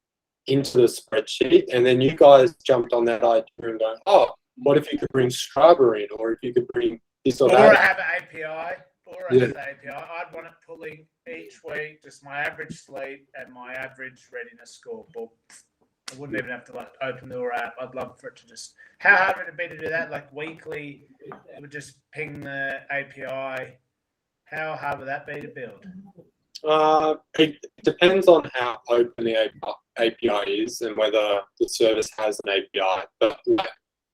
into the spreadsheet. And then you guys jumped on that idea and going, oh, what if you could bring Strava in, or if you could bring this or that? Or have an API. I'd want it pulling each week just my average sleep and my average readiness score. But I wouldn't even have to open the app. I'd love for it to just. How hard would it be to do that? Weekly, it would just ping the API. How hard would that be to build? It depends on how open the API is and whether the service has an API. But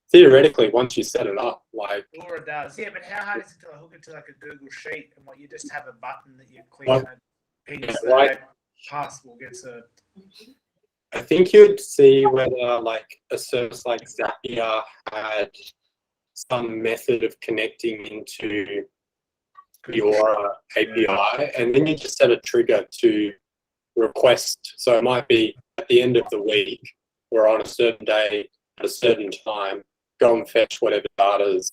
theoretically, once you set it up, Laura does. Yeah, but how hard is it to hook it to a Google Sheet and you just have a button that you click and it pings possible gets a. I think you'd see whether a service like Zapier had some method of connecting into your API, and then you just set a trigger to request. So it might be at the end of the week or on a certain day at a certain time, go and fetch whatever data is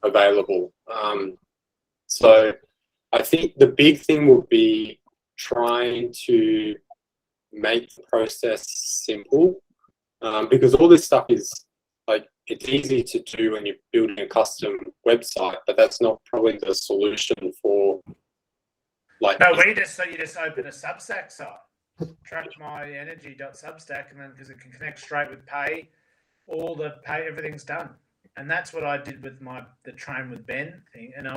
available. So I think the big thing will be trying to make the process simple, because all this stuff is like, it's easy to do when you're building a custom website, but that's not probably the solution for like. No, you just open a Substack site, track my energy.substack, and then because it can connect straight with pay, everything's done. And that's what I did with the Train with Ben thing. And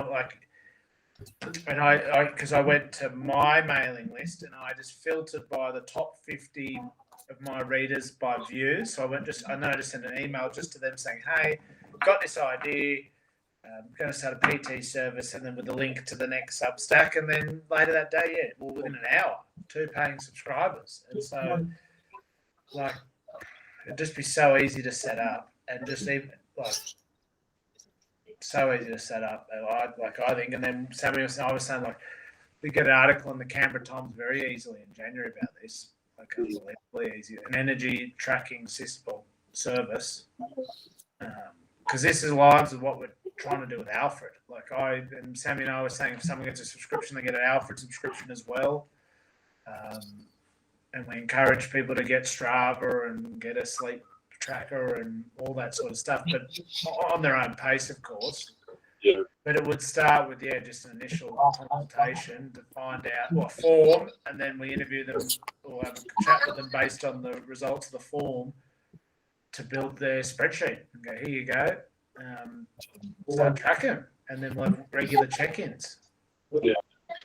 because I went to my mailing list and I just filtered by the top 50 of my readers by views. So I just sent an email just to them saying, hey, got this idea, I'm going to start a PT service, and then with a link to the next Substack. And then later that day, within an hour, 2 paying subscribers. And so, like, it'd just be so easy to set up, and just even like so easy to set up. I think. And then I was saying, like, we get an article in the Canberra Times very easily in January about this, like unbelievably easy, an energy tracking system service, because this is lines of what we're trying to do with Alfred. Like Sammy and I were saying, if someone gets a subscription, they get an Alfred subscription as well. And we encourage people to get Strava and get a sleep tracker and all that sort of stuff, but on their own pace, of course. Yeah. But it would start with, just an initial consultation to find out what form, and then we interview them or have a chat with them based on the results of the form to build their spreadsheet and go, here you go, start tracking, and then we'll have regular check-ins. Yeah.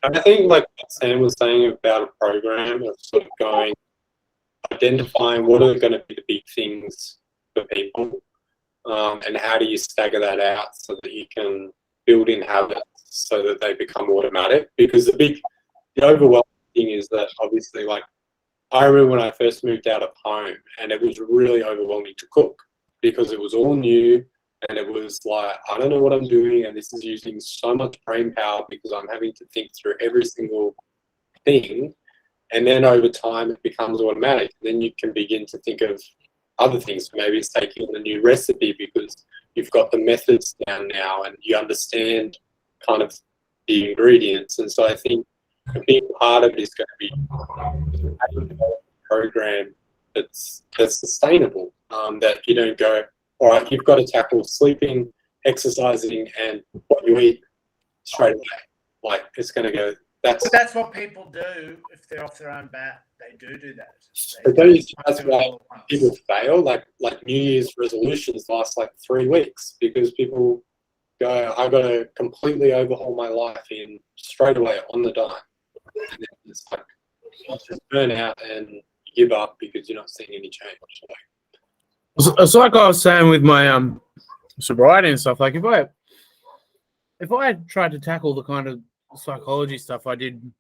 I think, like Sam was saying about a program of sort of identifying what are going to be the big things for people, and how do you stagger that out so that you can build in habits so that they become automatic. Because the overwhelming thing is that, obviously, like, I remember when I first moved out of home, and it was really overwhelming to cook because it was all new. And it was like, I don't know what I'm doing, and this is using so much brain power because I'm having to think through every single thing. And then over time, it becomes automatic. Then you can begin to think of other things. Maybe it's taking on a new recipe because you've got the methods down now and you understand kind of the ingredients. And so I think a big part of it is going to be having a program that's sustainable, that you don't go, all right, you've got to tackle sleeping, exercising, and what you eat straight away. Like, it's going to go. That's what people do if they're off their own bat. They do that. But don't you think that's why people fail? Like New Year's resolutions last like 3 weeks because people go, I got to completely overhaul my life in straight away on the dime. And then it's like, you just burn out and give up because you're not seeing any change. It's like I was saying with my sobriety and stuff. Like if I had tried to tackle the kind of psychology stuff I did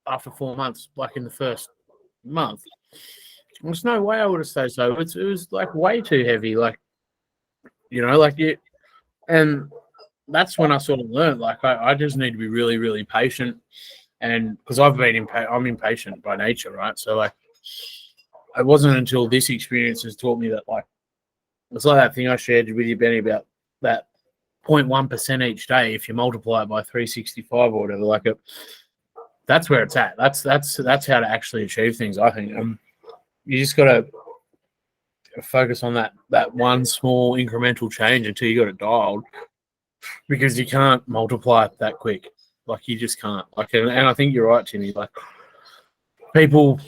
after 4 months, like in the first month, there's no way I would have stayed sober. It was like way too heavy, and that's when I sort of learned. Like I just need to be really, really patient, and because I'm impatient by nature, right? So like, it wasn't until this experience has taught me that, like, it's like that thing I shared with you, Benny, about that 0.1% each day. If you multiply it by 365 or whatever, like that's where it's at. That's how to actually achieve things, I think. You just got to focus on that one small incremental change until you got it dialed, because you can't multiply it that quick. Like, you just can't. Like, and I think you're right, Timmy. Like, people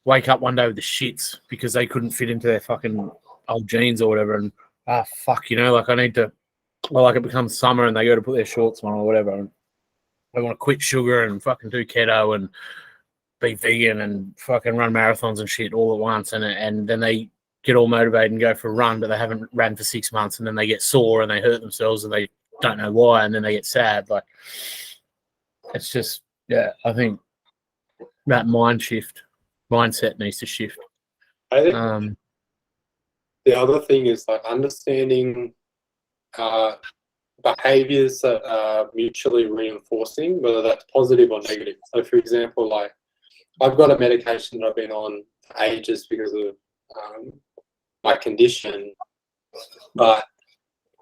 wake up one day with the shits because they couldn't fit into their fucking old jeans or whatever, and like I need to. Well, like, it becomes summer and they go to put their shorts on or whatever, and they want to quit sugar and fucking do keto and be vegan and fucking run marathons and shit all at once, and then they get all motivated and go for a run, but they haven't ran for 6 months, and then they get sore and they hurt themselves and they don't know why, and then they get sad. Like, it's just, I think that mindset needs to shift. I think the other thing is, like, understanding behaviors that are mutually reinforcing, whether that's positive or negative. So, for example, like, I've got a medication that I've been on for ages because of my condition, but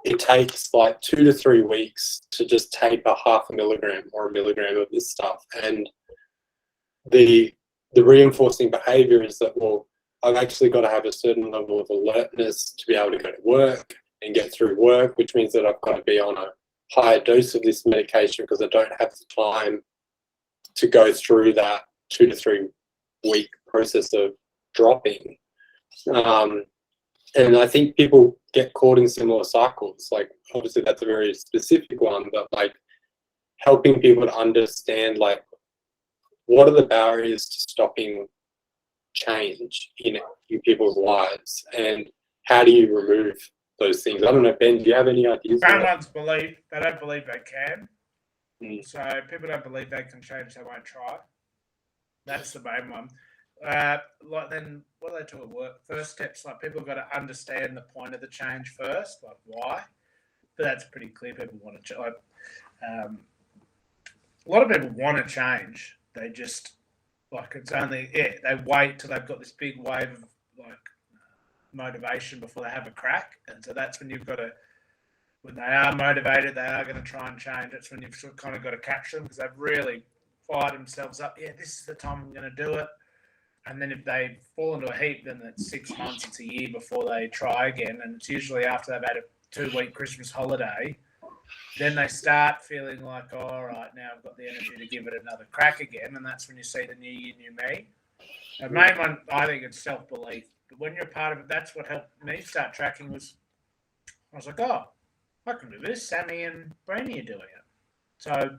it takes like 2 to 3 weeks to just taper 0.5 milligram or 1 milligram of this stuff. And the reinforcing behavior is that, well, I've actually got to have a certain level of alertness to be able to go to work and get through work, which means that I've got to be on a higher dose of this medication because I don't have the time to go through that 2 to 3 week process of dropping. And I think people get caught in similar cycles. Like, obviously that's a very specific one, but like helping people to understand, like, what are the barriers to stopping change in people's lives, and how do you remove those things? I don't know, Ben, do you have any ideas? Someone's believe they don't believe they can. Mm. So people don't believe they can change, they won't try. That's the main one. Like, then what do they talk about? First steps, like, people have got to understand the point of the change first, like why. But that's pretty clear. People want to like, a lot of people want to change. They just, like, it's only they wait till they've got this big wave of like motivation before they have a crack. And so that's when you've got to, when they are motivated, they are going to try and change. That's when you've sort of kind of got to catch them because they've really fired themselves up. Yeah, this is the time I'm going to do it. And then if they fall into a heap, then it's 6 months, it's a year before they try again. And it's usually after they've had a 2-week Christmas holiday, then they start feeling like, oh, all right, now I've got the energy to give it another crack again. And that's when you see the new year, new me. The main one, I think, it's self-belief. But when you're part of it, that's what helped me start tracking was, I was like, oh, I can do this. Sammy and Brandy are doing it. So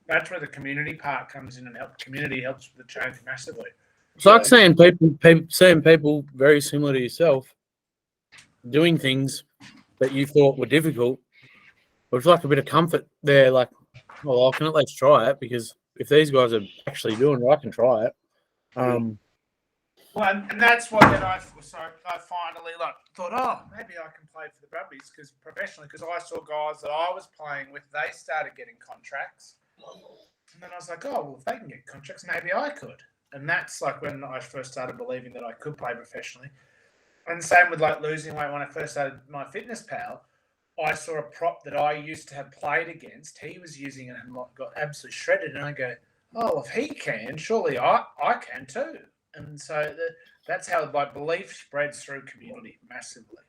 that's where the community part comes in, and community helps with the change massively. It's like seeing people very similar to yourself doing things that you thought were difficult. But it's like a bit of comfort there, like, well, I can at least try it because if these guys are actually doing it, I can try it. Well, and that's what then I finally like thought, oh, maybe I can play for the Brumbies because professionally, because I saw guys that I was playing with, they started getting contracts. And then I was like, oh, well, if they can get contracts, maybe I could. And that's like when I first started believing that I could play professionally. And same with like losing weight. When I first started my fitness pal, I saw a prop that I used to have played against. He was using it and got absolutely shredded. And I go, oh, if he can, surely I can too. And so that's how like belief spreads through community massively.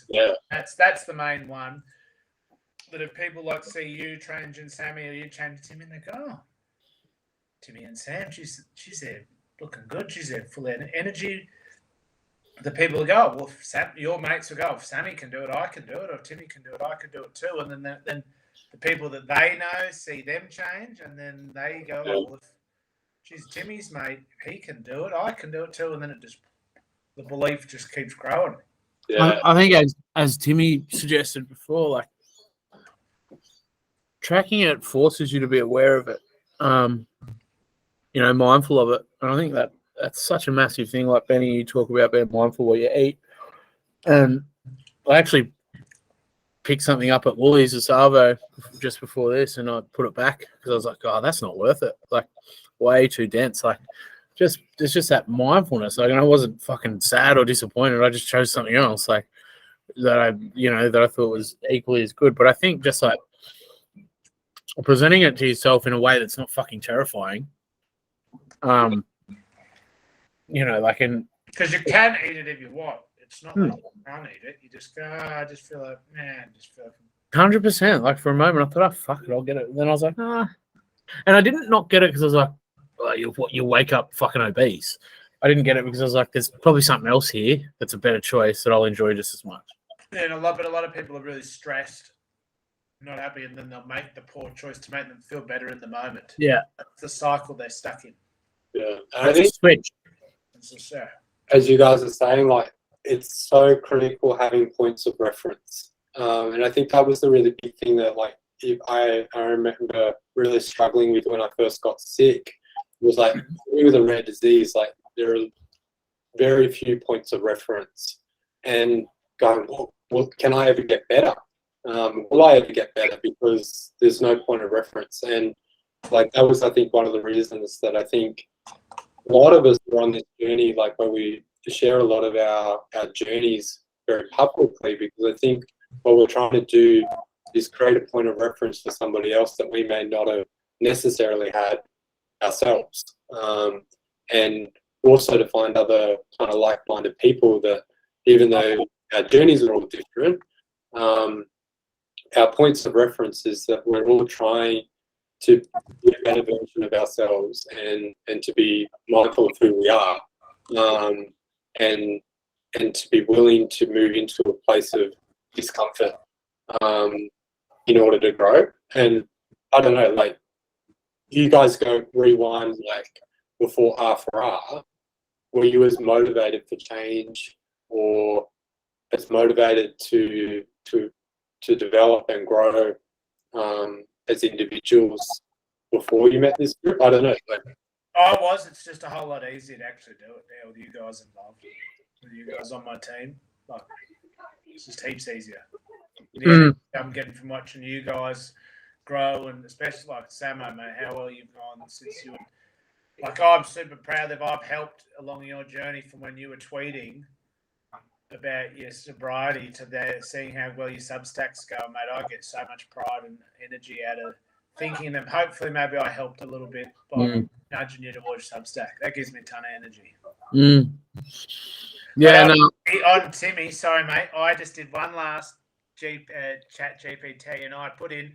Yeah. That's the main one. That if people like see you changing Sammy or you changing Timmy, and they go, oh, Timmy and Sam, she's there looking good. She's there full of energy. The people will go, well, if your mates will go, if Sammy can do it, I can do it. Or if Timmy can do it, I can do it too. And then the people that they know see them change, and then they go, oh, well, if she's Timmy's mate, if he can do it, I can do it too. And then the belief just keeps growing. Yeah. I think as Timmy suggested before, like tracking it forces you to be aware of it. Mindful of it. And I think that's such a massive thing. Like Benny, you talk about being mindful what you eat. And I actually picked something up at Woolies, a Savo, just before this, and I put it back because I was like, oh, that's not worth it. Like, way too dense. Like, it's just that mindfulness. Like, and I wasn't fucking sad or disappointed. I just chose something else, like that I thought was equally as good. But I think just like presenting it to yourself in a way that's not fucking terrifying. Like because you can eat it if you want. It's not like you can't eat it. You just go, I just feel like, man, just feel like 100%. Like for a moment, I thought, oh fuck it, I'll get it. And then I was like, and I didn't not get it because I was like, you wake up fucking obese. I didn't get it because I was like, there's probably something else here that's a better choice that I'll enjoy just as much. Yeah, and a lot of people are really stressed, not happy, and then they'll make the poor choice to make them feel better in the moment. Yeah, that's the cycle they're stuck in. Yeah, and I think switch. As you guys are saying, like it's so critical having points of reference, and I think that was the really big thing that, like, if I remember really struggling with when I first got sick. It was like with a rare disease, like there are very few points of reference, and going, well, can I ever get better? Will I ever get better? Because there's no point of reference. And like that was, I think, one of the reasons that I think a lot of us are on this journey, like where we share a lot of our journeys very publicly, because I think what we're trying to do is create a point of reference for somebody else that we may not have necessarily had ourselves, and also to find other kind of like-minded people that, even though our journeys are all different, our points of reference is that we're all trying to be a better version of ourselves and to be mindful of who we are, and to be willing to move into a place of discomfort in order to grow. And I don't know, like, you guys go rewind, like, before R4R, were you as motivated for change or as motivated to develop and grow as individuals before you met this group? I don't know. Like, I was. It's just a whole lot easier to actually do it now with you guys involved, with you guys on my team. Like, it's just heaps easier. I'm getting from watching you guys grow, and especially like Samo, mate, how well you've gone since you. Like, I'm super proud that I've helped along your journey from when you were tweeting about your sobriety to there, seeing how well your Substack's go, mate. I get so much pride and energy out of thinking them. Hopefully, maybe I helped a little bit by nudging you towards Substack. That gives me a ton of energy. Yeah, no. On Timmy, sorry, mate. I just did one last ChatGPT, and I put in,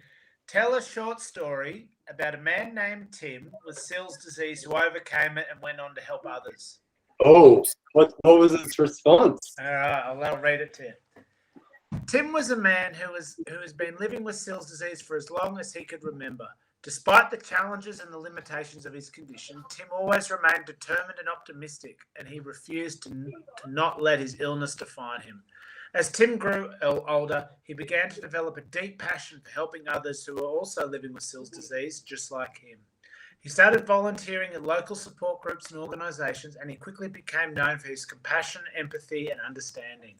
tell a short story about a man named Tim with Sill's disease who overcame it and went on to help others. oh, what was its response? All right, I'll read it to you. Tim was a man who has been living with Sill's disease for as long as he could remember. Despite the challenges and the limitations of his condition, Tim always remained determined and optimistic, and he refused to not let his illness define him. As Tim grew older, he began to develop a deep passion for helping others who were also living with Sill's disease, just like him. He started volunteering in local support groups and organisations, and he quickly became known for his compassion, empathy, and understanding.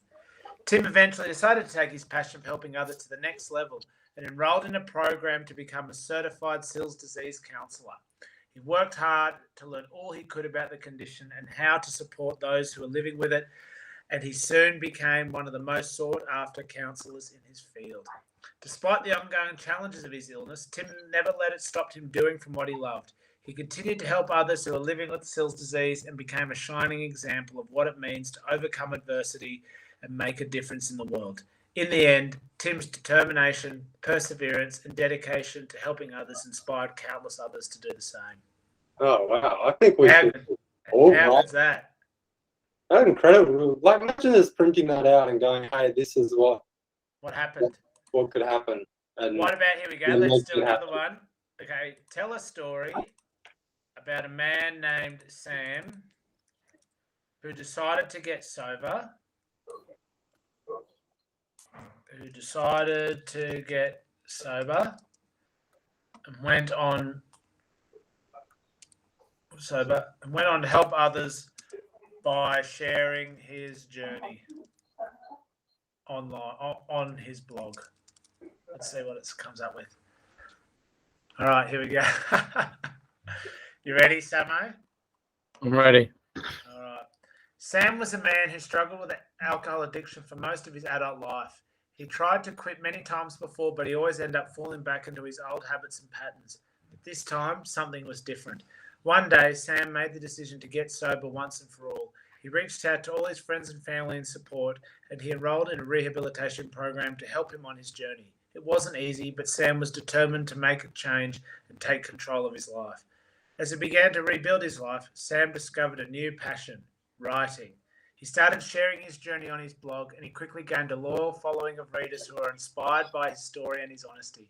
Tim eventually decided to take his passion for helping others to the next level and enrolled in a program to become a certified Sill's disease counsellor. He worked hard to learn all he could about the condition and how to support those who are living with it, and he soon became one of the most sought-after counsellors in his field. Despite the ongoing challenges of his illness, Tim never let it stop him doing from what he loved. He continued to help others who are living with Sill's disease and became a shining example of what it means to overcome adversity and make a difference in the world. In the end, Tim's determination, perseverance, and dedication to helping others inspired countless others to do the same. Oh, wow. I think we should all How was that? That's incredible. Like, imagine us printing that out and going, hey, this is what happened. What could happen. And what about, here we go, let's do another one. Okay, tell a story about a man named Sam who decided to get sober. And went on to help others by sharing his journey online on his blog. Let's see what it comes up with. All right, here we go. You ready, Samo? I'm ready. All right. Sam was a man who struggled with alcohol addiction for most of his adult life. He tried to quit many times before, but he always ended up falling back into his old habits and patterns. But this time, something was different. One day, Sam made the decision to get sober once and for all. He reached out to all his friends and family in support, and he enrolled in a rehabilitation program to help him on his journey. It wasn't easy, but Sam was determined to make a change and take control of his life. As he began to rebuild his life, Sam discovered a new passion, writing. He started sharing his journey on his blog, and he quickly gained a loyal following of readers who are inspired by his story and his honesty.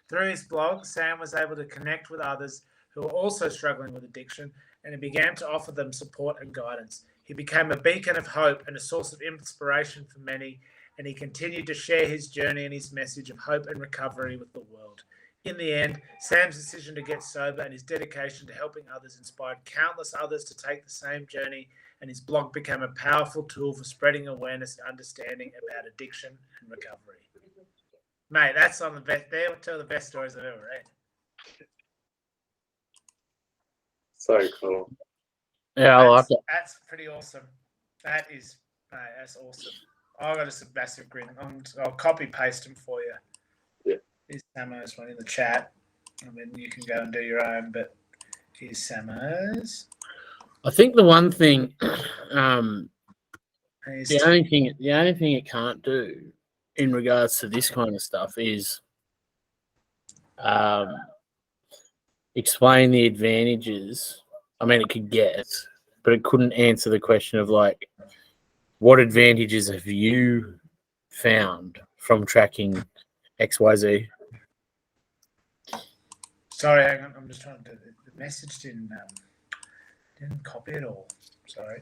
Through his blog, Sam was able to connect with others who were also struggling with addiction, and he began to offer them support and guidance. He became a beacon of hope and a source of inspiration for many, and he continued to share his journey and his message of hope and recovery with the world. In the end, Sam's decision to get sober and his dedication to helping others inspired countless others to take the same journey, and his blog became a powerful tool for spreading awareness and understanding about addiction and recovery. Mate, that's on the best. They're two of the best stories I've ever read. so cool. Yeah, I like it. That's pretty awesome. That is, mate, that's awesome. I got a massive grin. I'll copy paste them for you. Yeah. Here's Samo's one in the chat. I mean, you can go and do your own, but here's Samo's. I think the one thing, Here's the only thing it can't do in regards to this kind of stuff is explain the advantages. I mean, it could guess, but it couldn't answer the question of like, what advantages have you found from tracking XYZ? Sorry, hang on. I'm just trying to do the message didn't copy it all. Sorry.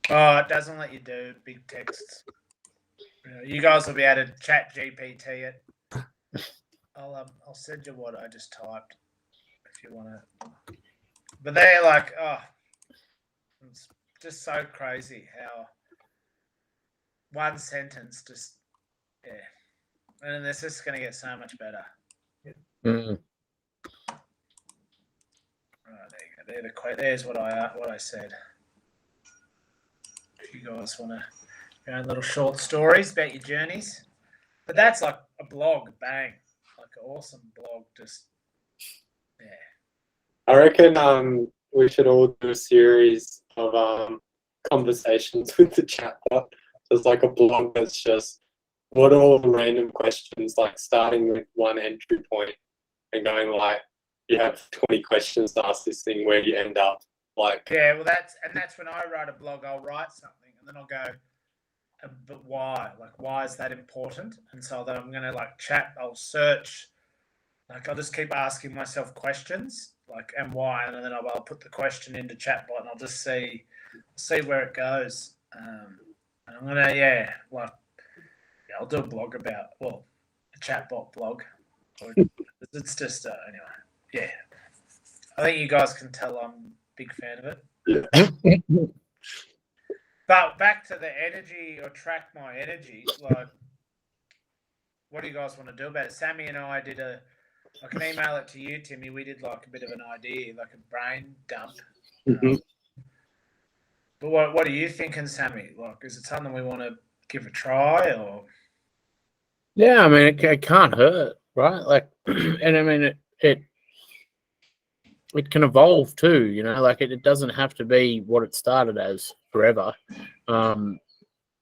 Oh, it doesn't let you do big texts. You guys will be able to ChatGPT it. I'll send you what I just typed if you want to. But they're like, it's just so crazy how one sentence just, and it's just going to get so much better. Mm. Right, there you go. There's what I said. If you guys want to your own little short stories about your journeys, but that's like a blog, bang, like an awesome blog. Just I reckon we should all do a series of conversations with the chatbot. There's like a blog that's just what are all the random questions, like starting with one entry point and going like, you have 20 questions to ask this thing, where do you end up? Like, yeah, well, that's when I write a blog. I'll write something and then I'll go, but why? Like, why is that important? And so then I'm gonna like chat. I'll search. Like, I'll just keep asking myself questions, like, and why, and then I'll put the question into chatbot, and I'll just see where it goes. And I'm gonna, I'll do a blog about, well, a chatbot blog. It's just anyway, yeah. I think you guys can tell I'm a big fan of it. yeah. But back to the energy or track my energy, like, what do you guys want to do about it? Sammy and I did I can email it to you, Timmy. We did like a bit of an idea, like a brain dump. Mm-hmm. But what are you thinking, Sammy? Like, is it something we want to give a try, or? Yeah, I mean, it can't hurt, right? Like, and I mean, it can evolve too, you know. Like, it doesn't have to be what it started as forever.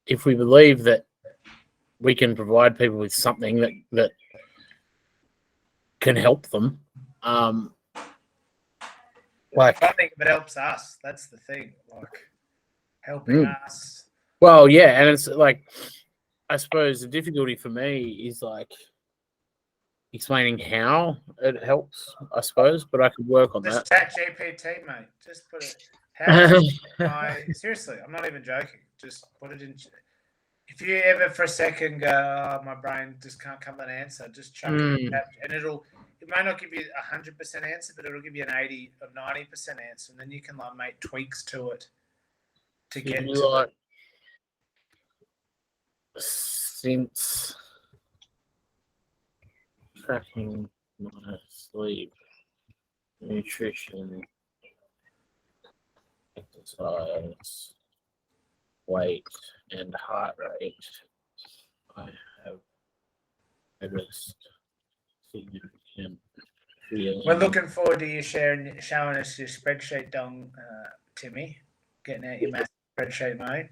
If we believe that we can provide people with something that can help them, like, I think if it helps us, that's the thing. Like, helping us. Well, yeah, and it's like, I suppose the difficulty for me is like explaining how it helps, I suppose, but I could work on that. Just ChatGPT, mate. Just put it. Seriously, I'm not even joking. Just put it in. If you ever for a second go, oh, my brain just can't come to an answer, just chuck it in, and it may not give you 100% answer, but it'll give you an 80 or 90% answer, and then you can like make tweaks to it to get to like, since tracking my sleep, nutrition, exercise, weight, and heart rate, I have noticed significant feeling. We're looking forward to you showing us your spreadsheet, Dong, Timmy. Getting out your massive spreadsheet, mate.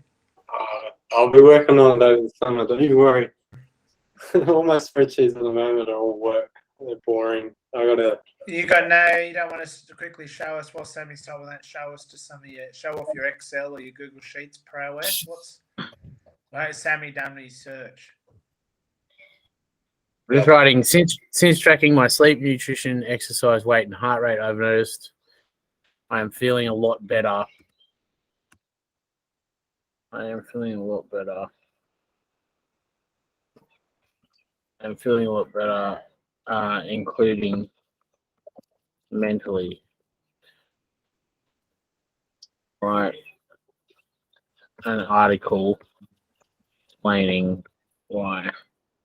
I'll be working on it over the summer, don't you worry. All my spreadsheets at the moment are all work. They're boring. You don't want us to quickly show us while Sammy's talking that, show off your Excel or your Google Sheets prowess. What has Sammy done research? Just writing, since tracking my sleep, nutrition, exercise, weight, and heart rate, I've noticed I am feeling a lot better. Including mentally. Right. An article explaining why.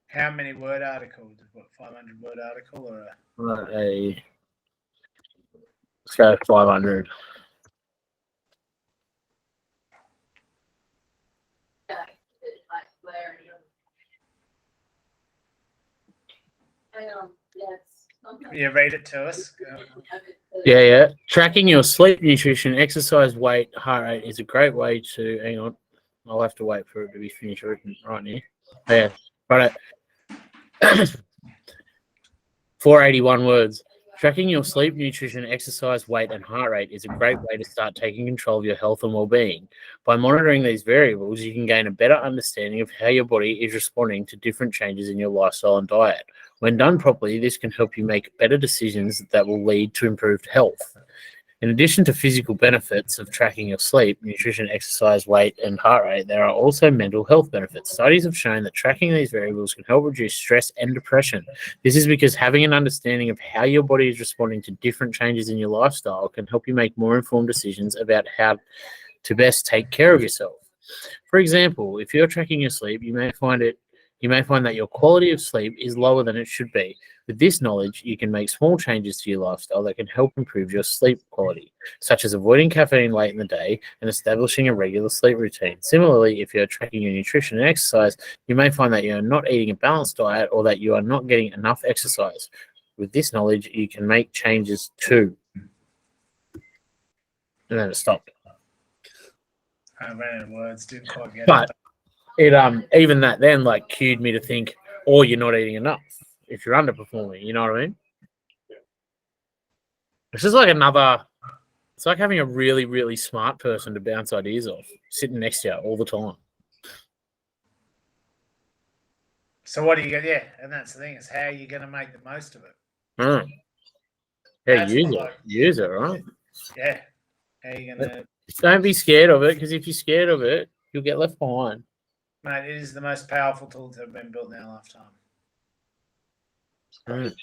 How many word articles? What, 500 word article or let's go 500. You read it to us. Yeah. Tracking your sleep, nutrition, exercise, weight, heart rate is a great way to. Hang on, I'll have to wait for it to be finished written right now. Oh, yeah, right. 481 words. Tracking your sleep, nutrition, exercise, weight, and heart rate is a great way to start taking control of your health and well-being. By monitoring these variables, you can gain a better understanding of how your body is responding to different changes in your lifestyle and diet. When done properly, this can help you make better decisions that will lead to improved health. In addition to physical benefits of tracking your sleep, nutrition, exercise, weight, and heart rate, there are also mental health benefits. Studies have shown that tracking these variables can help reduce stress and depression. This is because having an understanding of how your body is responding to different changes in your lifestyle can help you make more informed decisions about how to best take care of yourself. For example, if you're tracking your sleep, you may find that your quality of sleep is lower than it should be. With this knowledge, you can make small changes to your lifestyle that can help improve your sleep quality, such as avoiding caffeine late in the day and establishing a regular sleep routine. Similarly, if you're tracking your nutrition and exercise, you may find that you're not eating a balanced diet or that you are not getting enough exercise. With this knowledge, you can make changes too. And then it stopped. I ran out of words, didn't quite get But it. it even that then like cued me to think, or you're not eating enough if you're underperforming. You know what I mean? It's just like it's like having a really, really smart person to bounce ideas off, sitting next to you all the time. So what do you get? Yeah, and that's the thing, is how are you going to make the most of it? Yeah, That's use what it. Use it, right? Yeah. How are you going to... Don't be scared of it, because if you're scared of it, you'll get left behind. Mate, it is the most powerful tool to have been built in our lifetime. Mm.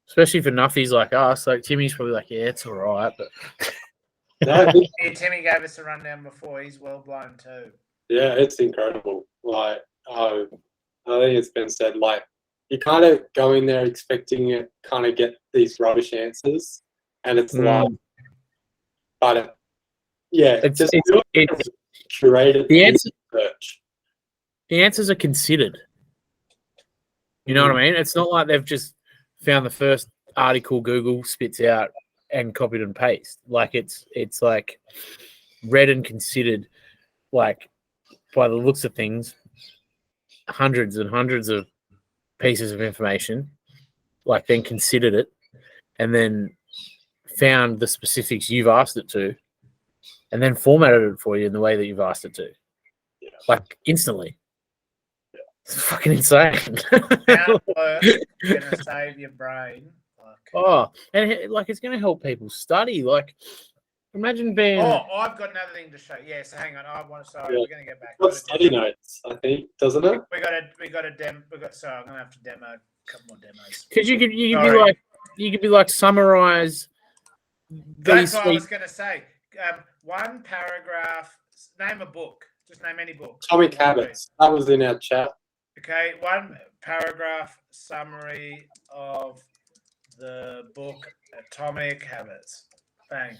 Especially for nuffies like us. Like Timmy's probably like, yeah, it's all right, but Yeah, Timmy gave us a rundown before. He's well blown too. Yeah, it's incredible. Like, I think it's been said, like, you kind of go in there expecting it kind of get these rubbish answers, and it's like, but it's curated research. The answers are considered. You know what I mean? It's not like they've just found the first article Google spits out and copied and paste. Like it's like read and considered, like by the looks of things, hundreds and hundreds of pieces of information, like then considered it and then found the specifics you've asked it to and then formatted it for you in the way that you've asked it to. Yeah. Like instantly. It's fucking insane. How it's going to save your brain. And like it's going to help people study. Like, imagine being. Oh, I've got another thing to show. Yes, hang on. I want to. Sorry, we're going to get back. Got study notes, I think, doesn't it? We got a demo. Sorry, I'm going to have to demo a couple more demos. Because you could be like summarize. That's what I was going to say. One paragraph. Name a book. Just name any book. Atomic Habits. That was in our chat. Okay, one paragraph summary of the book Atomic Habits. Bang.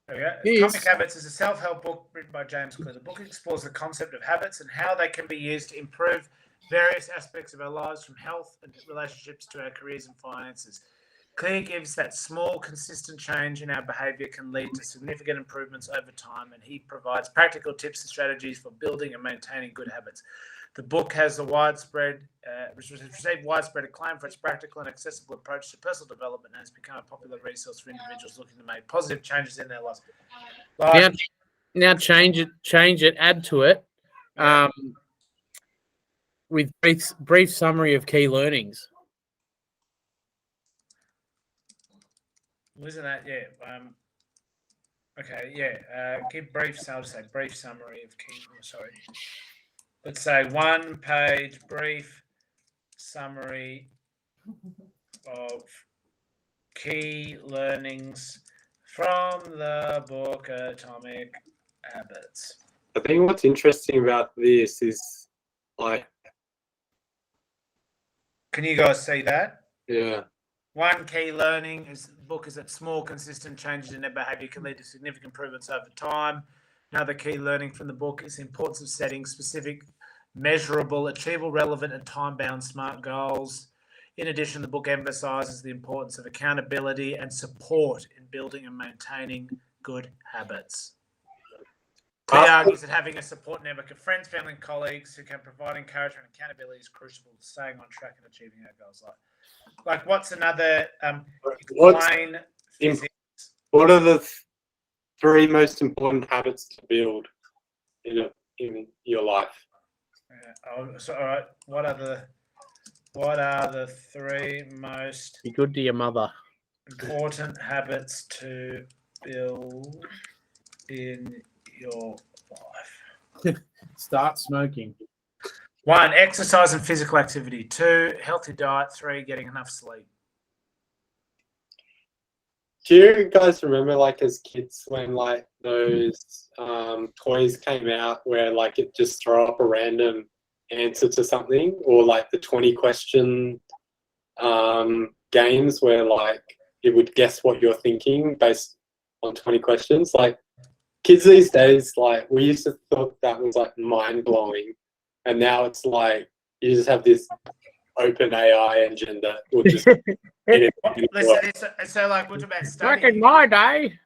There we go. Yes. Atomic Habits is a self-help book written by James Clear. The book explores the concept of habits and how they can be used to improve various aspects of our lives, from health and relationships to our careers and finances. Clear gives that small, consistent change in our behavior can lead to significant improvements over time, and he provides practical tips and strategies for building and maintaining good habits. The book has received widespread acclaim for its practical and accessible approach to personal development and has become a popular resource for individuals looking to make positive changes in their lives. Now change it, add to it with brief summary of key learnings. Wasn't that? Yeah. Okay. Yeah. Give brief. I'll just say brief summary of key. Sorry. Let's say 1 page brief summary of key learnings from the book Atomic Habits. I think what's interesting about this is like. Can you guys see that? Yeah. One key learning is the book is that small, consistent changes in their behavior can lead to significant improvements over time. Another key learning from the book is the importance of setting specific measurable, achievable, relevant, and time-bound SMART goals. In addition, the book emphasizes the importance of accountability and support in building and maintaining good habits. He argues that having a support network of friends, family, and colleagues who can provide encouragement and accountability is crucial to staying on track and achieving our goals. Like what's another explain physics? What are the 3 most important habits to build in your life? All right. What are the 3 most Be good to your mother. important habits to build in your life? Start smoking. 1, exercise and physical activity. 2, healthy diet. 3, getting enough sleep. Do you guys remember, like, as kids, when, like, those toys came out where, like, it just throw up a random answer to something, or like the 20-question games where, like, it would guess what you're thinking based on 20 questions? Like, kids these days, like, we used to thought that was, like, mind-blowing, and now it's like you just have this open AI engine that will just Listen, so like, what about studying? Back in my day.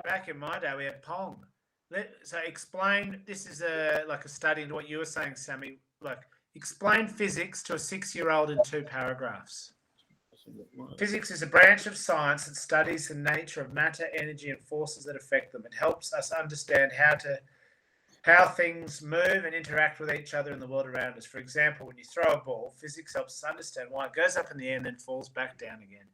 Back in my day, we had Pong. So explain. This is like a study into what you were saying, Sammy. Like, explain physics to a 6-year-old in 2 paragraphs. Physics is a branch of science that studies the nature of matter, energy, and forces that affect them. It helps us understand how things move and interact with each other in the world around us. For example, when you throw a ball, physics helps us understand why it goes up in the air and then falls back down again.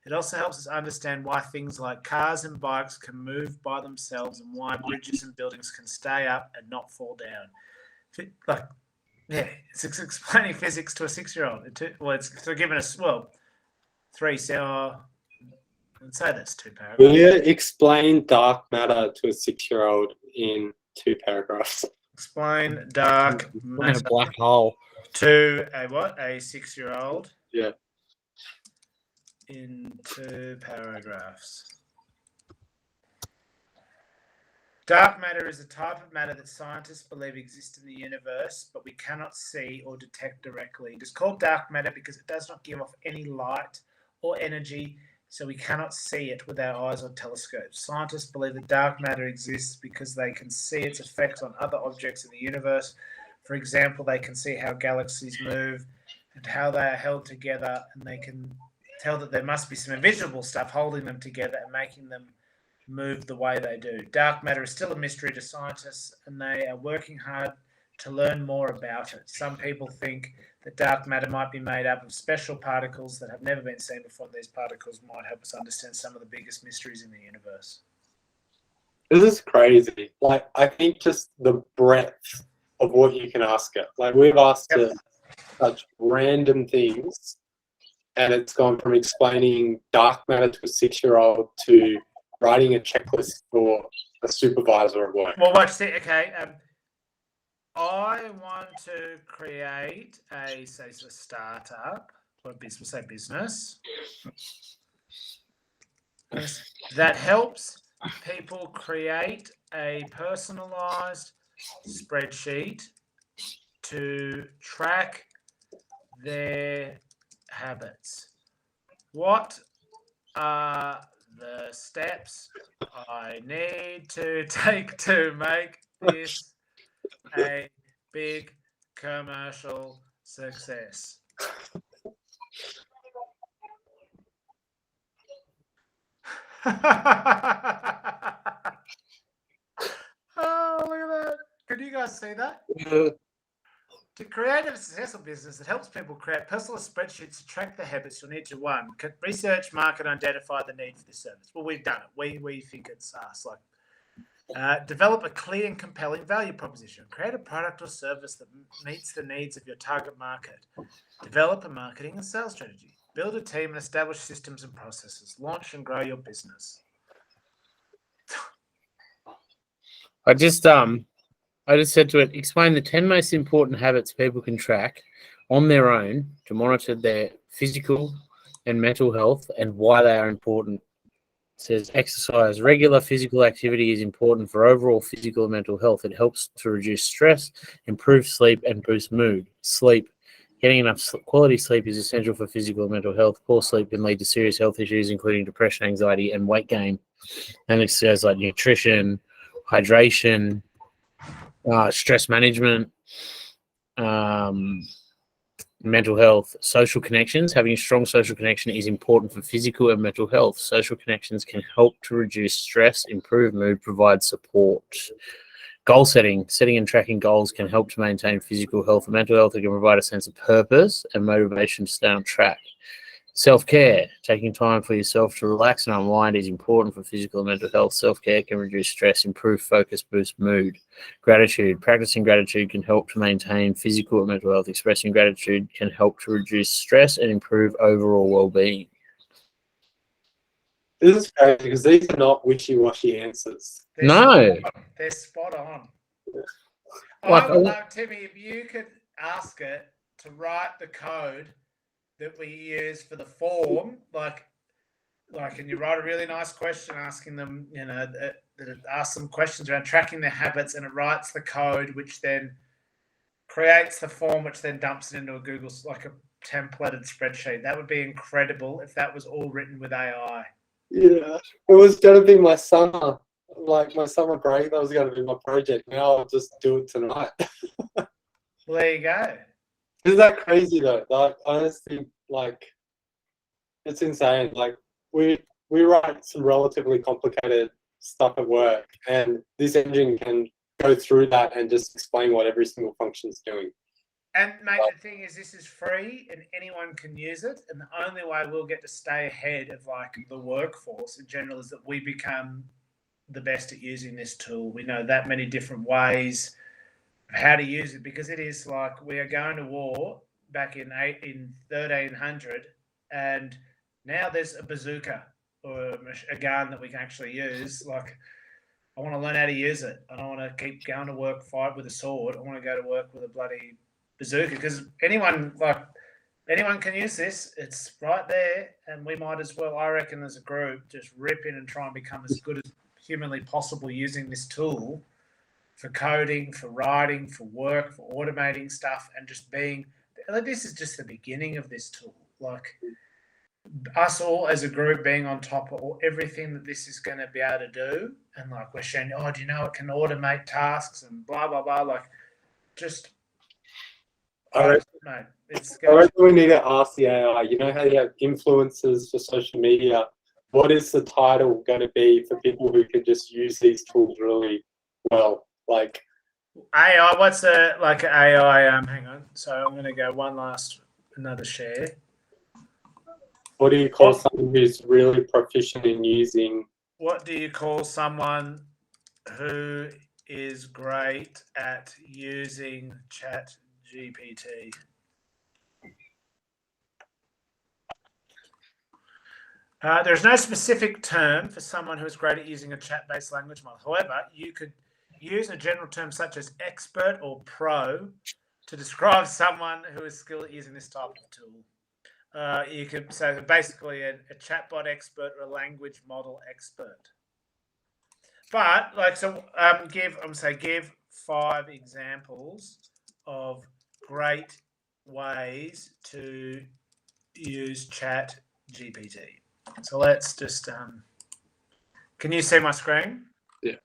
It also helps us understand why things like cars and bikes can move by themselves and why bridges and buildings can stay up and not fall down. Like, yeah, it's explaining physics to a 6-year-old. Well, it's giving us, 3, so let's say that's 2 paragraphs. Will you explain dark matter to a 6-year-old in 2 paragraphs? Explain dark matter. A black hole. To a what? A 6-year-old? Yeah. In 2 paragraphs. Dark matter is a type of matter that scientists believe exists in the universe, but we cannot see or detect directly. It is called dark matter because it does not give off any light or energy, so we cannot see it with our eyes or telescopes. Scientists believe that dark matter exists because they can see its effects on other objects in the universe. For example, they can see how galaxies move and how they are held together, and they can tell that there must be some invisible stuff holding them together and making them move the way they do. Dark matter is still a mystery to scientists, and they are working hard to learn more about it. Some people think that dark matter might be made up of special particles that have never been seen before, and these particles might help us understand some of the biggest mysteries in the universe. This is crazy. Like, I think just the breadth of what you can ask it. Like, we've asked it such random things, and it's gone from explaining dark matter to a 6-year-old to writing a checklist for a supervisor at work. Well, watch this. Okay. I want to create a startup, or business that helps people create a personalized spreadsheet to track their habits. What are the steps I need to take to make this a big commercial success? Oh, look at that. Can you guys see that? To create a successful business that helps people create personal spreadsheets to track the habits, you'll need to, 1, research, market, and identify the need for this service. Well, we've done it. We think it's us. Like, develop a clear and compelling value proposition. Create a product or service that meets the needs of your target market. Develop a marketing and sales strategy. Build a team and establish systems and processes. Launch and grow your business. I just said to it, explain the 10 most important habits people can track on their own to monitor their physical and mental health and why they are important says exercise. Regular physical activity is important for overall physical and mental health. It helps to reduce stress, improve sleep, and boost mood. Sleep. Getting enough quality sleep is essential for physical and mental health. Poor sleep can lead to serious health issues, including depression, anxiety, and weight gain. And it says like nutrition, hydration, stress management, mental health, social connections. Having a strong social connection is important for physical and mental health. Social connections can help to reduce stress, improve mood, provide support. Goal setting. Setting and tracking goals can help to maintain physical health and mental health. It can provide a sense of purpose and motivation to stay on track. Self-care. Taking time for yourself to relax and unwind is important for physical and mental health. Self-care can reduce stress, improve focus, boost mood. Gratitude. Practicing gratitude can help to maintain physical and mental health. Expressing gratitude can help to reduce stress and improve overall well-being. This is crazy because these are not wishy-washy answers. They're spot on. Like, I would love, Timmy, if you could ask it to write the code that we use for the form, like, and you write a really nice question asking them, that it asks them questions around tracking their habits, and it writes the code, which then creates the form, which then dumps it into a Google, like a templated spreadsheet. That would be incredible if that was all written with AI. Yeah, it was going to be my summer break. That was going to be my project. Now I'll just do it tonight. Well, there you go. Isn't that crazy though? Like, honestly, like, it's insane. Like, we write some relatively complicated stuff at work, and this engine can go through that and just explain what every single function is doing. And mate, the thing is, this is free and anyone can use it. And the only way we'll get to stay ahead of like the workforce in general is that we become the best at using this tool. We know that many different ways of how to use it, because it is like we are going to war back in 1300, and now there's a bazooka or a gun that we can actually use. Like, I want to learn how to use it. I don't want to keep going to work, fight with a sword. I want to go to work with a bloody bazooka, because anyone can use this. It's right there, and we might as well, I reckon, as a group, just rip in and try and become as good as humanly possible using this tool for coding, for writing, for work, for automating stuff, and just being like, this is just the beginning of this tool. Like, us all as a group being on top of everything that this is going to be able to do, and like we're showing, do you know it can automate tasks and blah blah blah. Like, just I mate, reckon we need to ask the AI. You know how you have influencers for social media? What is the title going to be for people who can just use these tools really well? Like AI, what's the like AI? Hang on. So I'm going to go another share. What do you call someone who's really proficient in using? What do you call someone who is great at using ChatGPT? There's no specific term for someone who is great at using a chat-based language model. However, you could use a general term such as expert or pro to describe someone who is skilled at using this type of tool. You could say basically a chatbot expert or a language model expert. But give 5 examples of great ways to use ChatGPT. So let's just, can you see my screen? Yeah.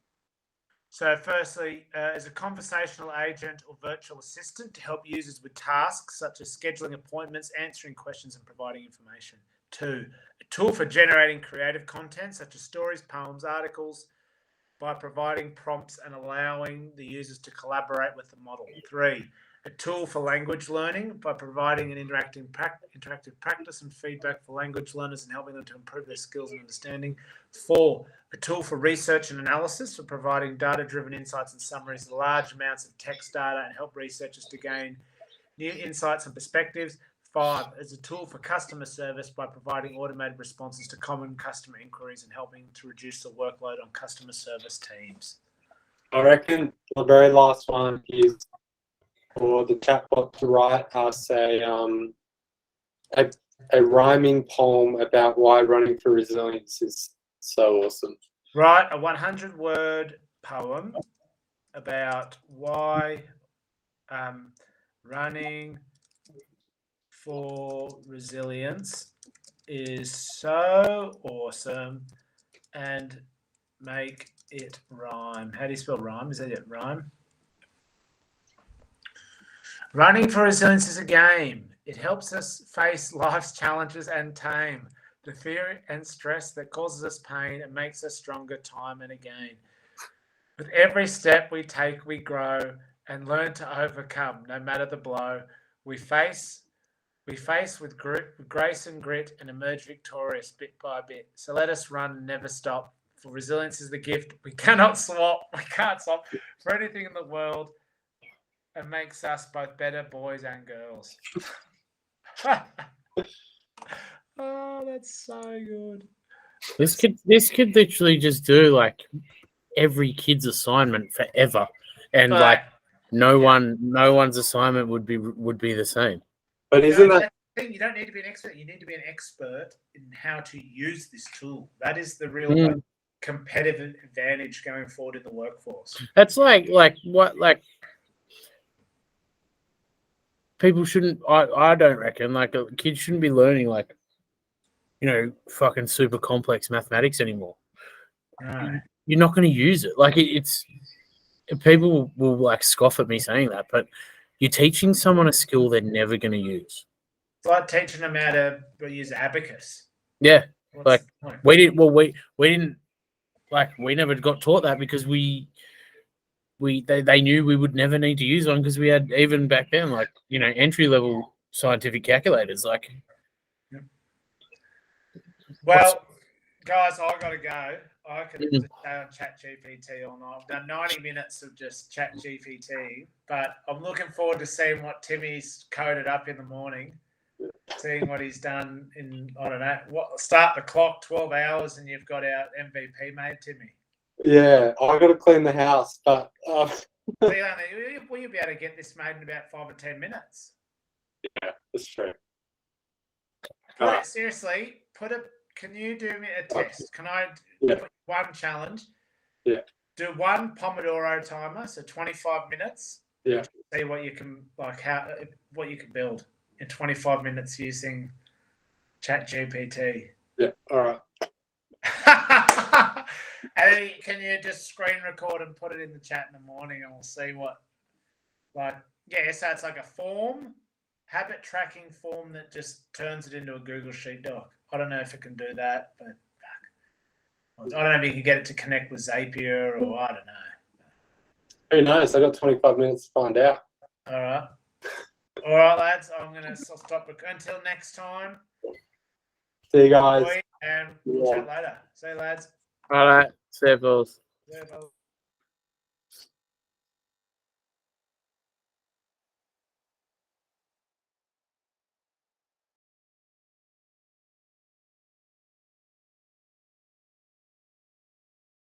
So firstly, is a conversational agent or virtual assistant to help users with tasks such as scheduling appointments, answering questions, and providing information. 2, a tool for generating creative content such as stories, poems, articles, by providing prompts and allowing the users to collaborate with the model. 3, a tool for language learning by providing an interactive practice and feedback for language learners and helping them to improve their skills and understanding. 4, a tool for research and analysis for providing data-driven insights and summaries of large amounts of text data and help researchers to gain new insights and perspectives. 5, as a tool for customer service by providing automated responses to common customer inquiries and helping to reduce the workload on customer service teams. I reckon the very last one is for the chatbot to write us a rhyming poem about why running for resilience is So awesome. Write a 100-word poem about why running for resilience is so awesome, and make it rhyme. How do you spell rhyme? Is that it? Rhyme? Running for resilience is a game. It helps us face life's challenges and tame the fear and stress that causes us pain and makes us stronger time and again. With every step we take, we grow and learn to overcome, no matter the blow. We face with grace and grit, and emerge victorious bit by bit. So let us run and never stop. For resilience is the gift we cannot swap. We can't swap for anything in the world. It makes us both better boys and girls. Oh, that's so good. This could literally just do like every kid's assignment forever, and like no one's assignment would be the same. But isn't that you don't need to be an expert? You need to be an expert in how to use this tool. That is the real competitive advantage going forward in the workforce. That's like people shouldn't. I don't reckon like kids shouldn't be learning like, you know, fucking super complex mathematics anymore. Right. You're not going to use it. Like it's people will like scoff at me saying that, but you're teaching someone a skill they're never going to use. It's like teaching them how to use abacus. Yeah, we didn't like we never got taught that because they knew we would never need to use one because we had, even back then, like, you know, entry level scientific calculators. Like, well, guys, I got to go. I could just stay on ChatGPT all night. I've done 90 minutes of just ChatGPT, but I'm looking forward to seeing what Timmy's coded up in the morning, seeing what he's done in, I don't know, start the clock, 12 hours, and you've got our MVP made, Timmy. Yeah, I got to clean the house, but Will you be able to get this made in about 5 or 10 minutes? Yeah, that's true. Seriously, can you do me a test? Can I put one challenge? Yeah. Do one Pomodoro timer, so 25 minutes. Yeah. See what you can what you can build in 25 minutes using ChatGPT. Yeah. All right. And then can you just screen record and put it in the chat in the morning, and we'll see what, so it's like a form, habit tracking form that just turns it into a Google Sheet doc. I don't know if it can do that, but I don't know if you can get it to connect with Zapier, or I don't know. Who knows? I got 25 minutes to find out. All right, lads. I'm gonna stop until next time. See you guys. And we'll chat later. See you, lads. all right, see you, fellas. See you, fellas.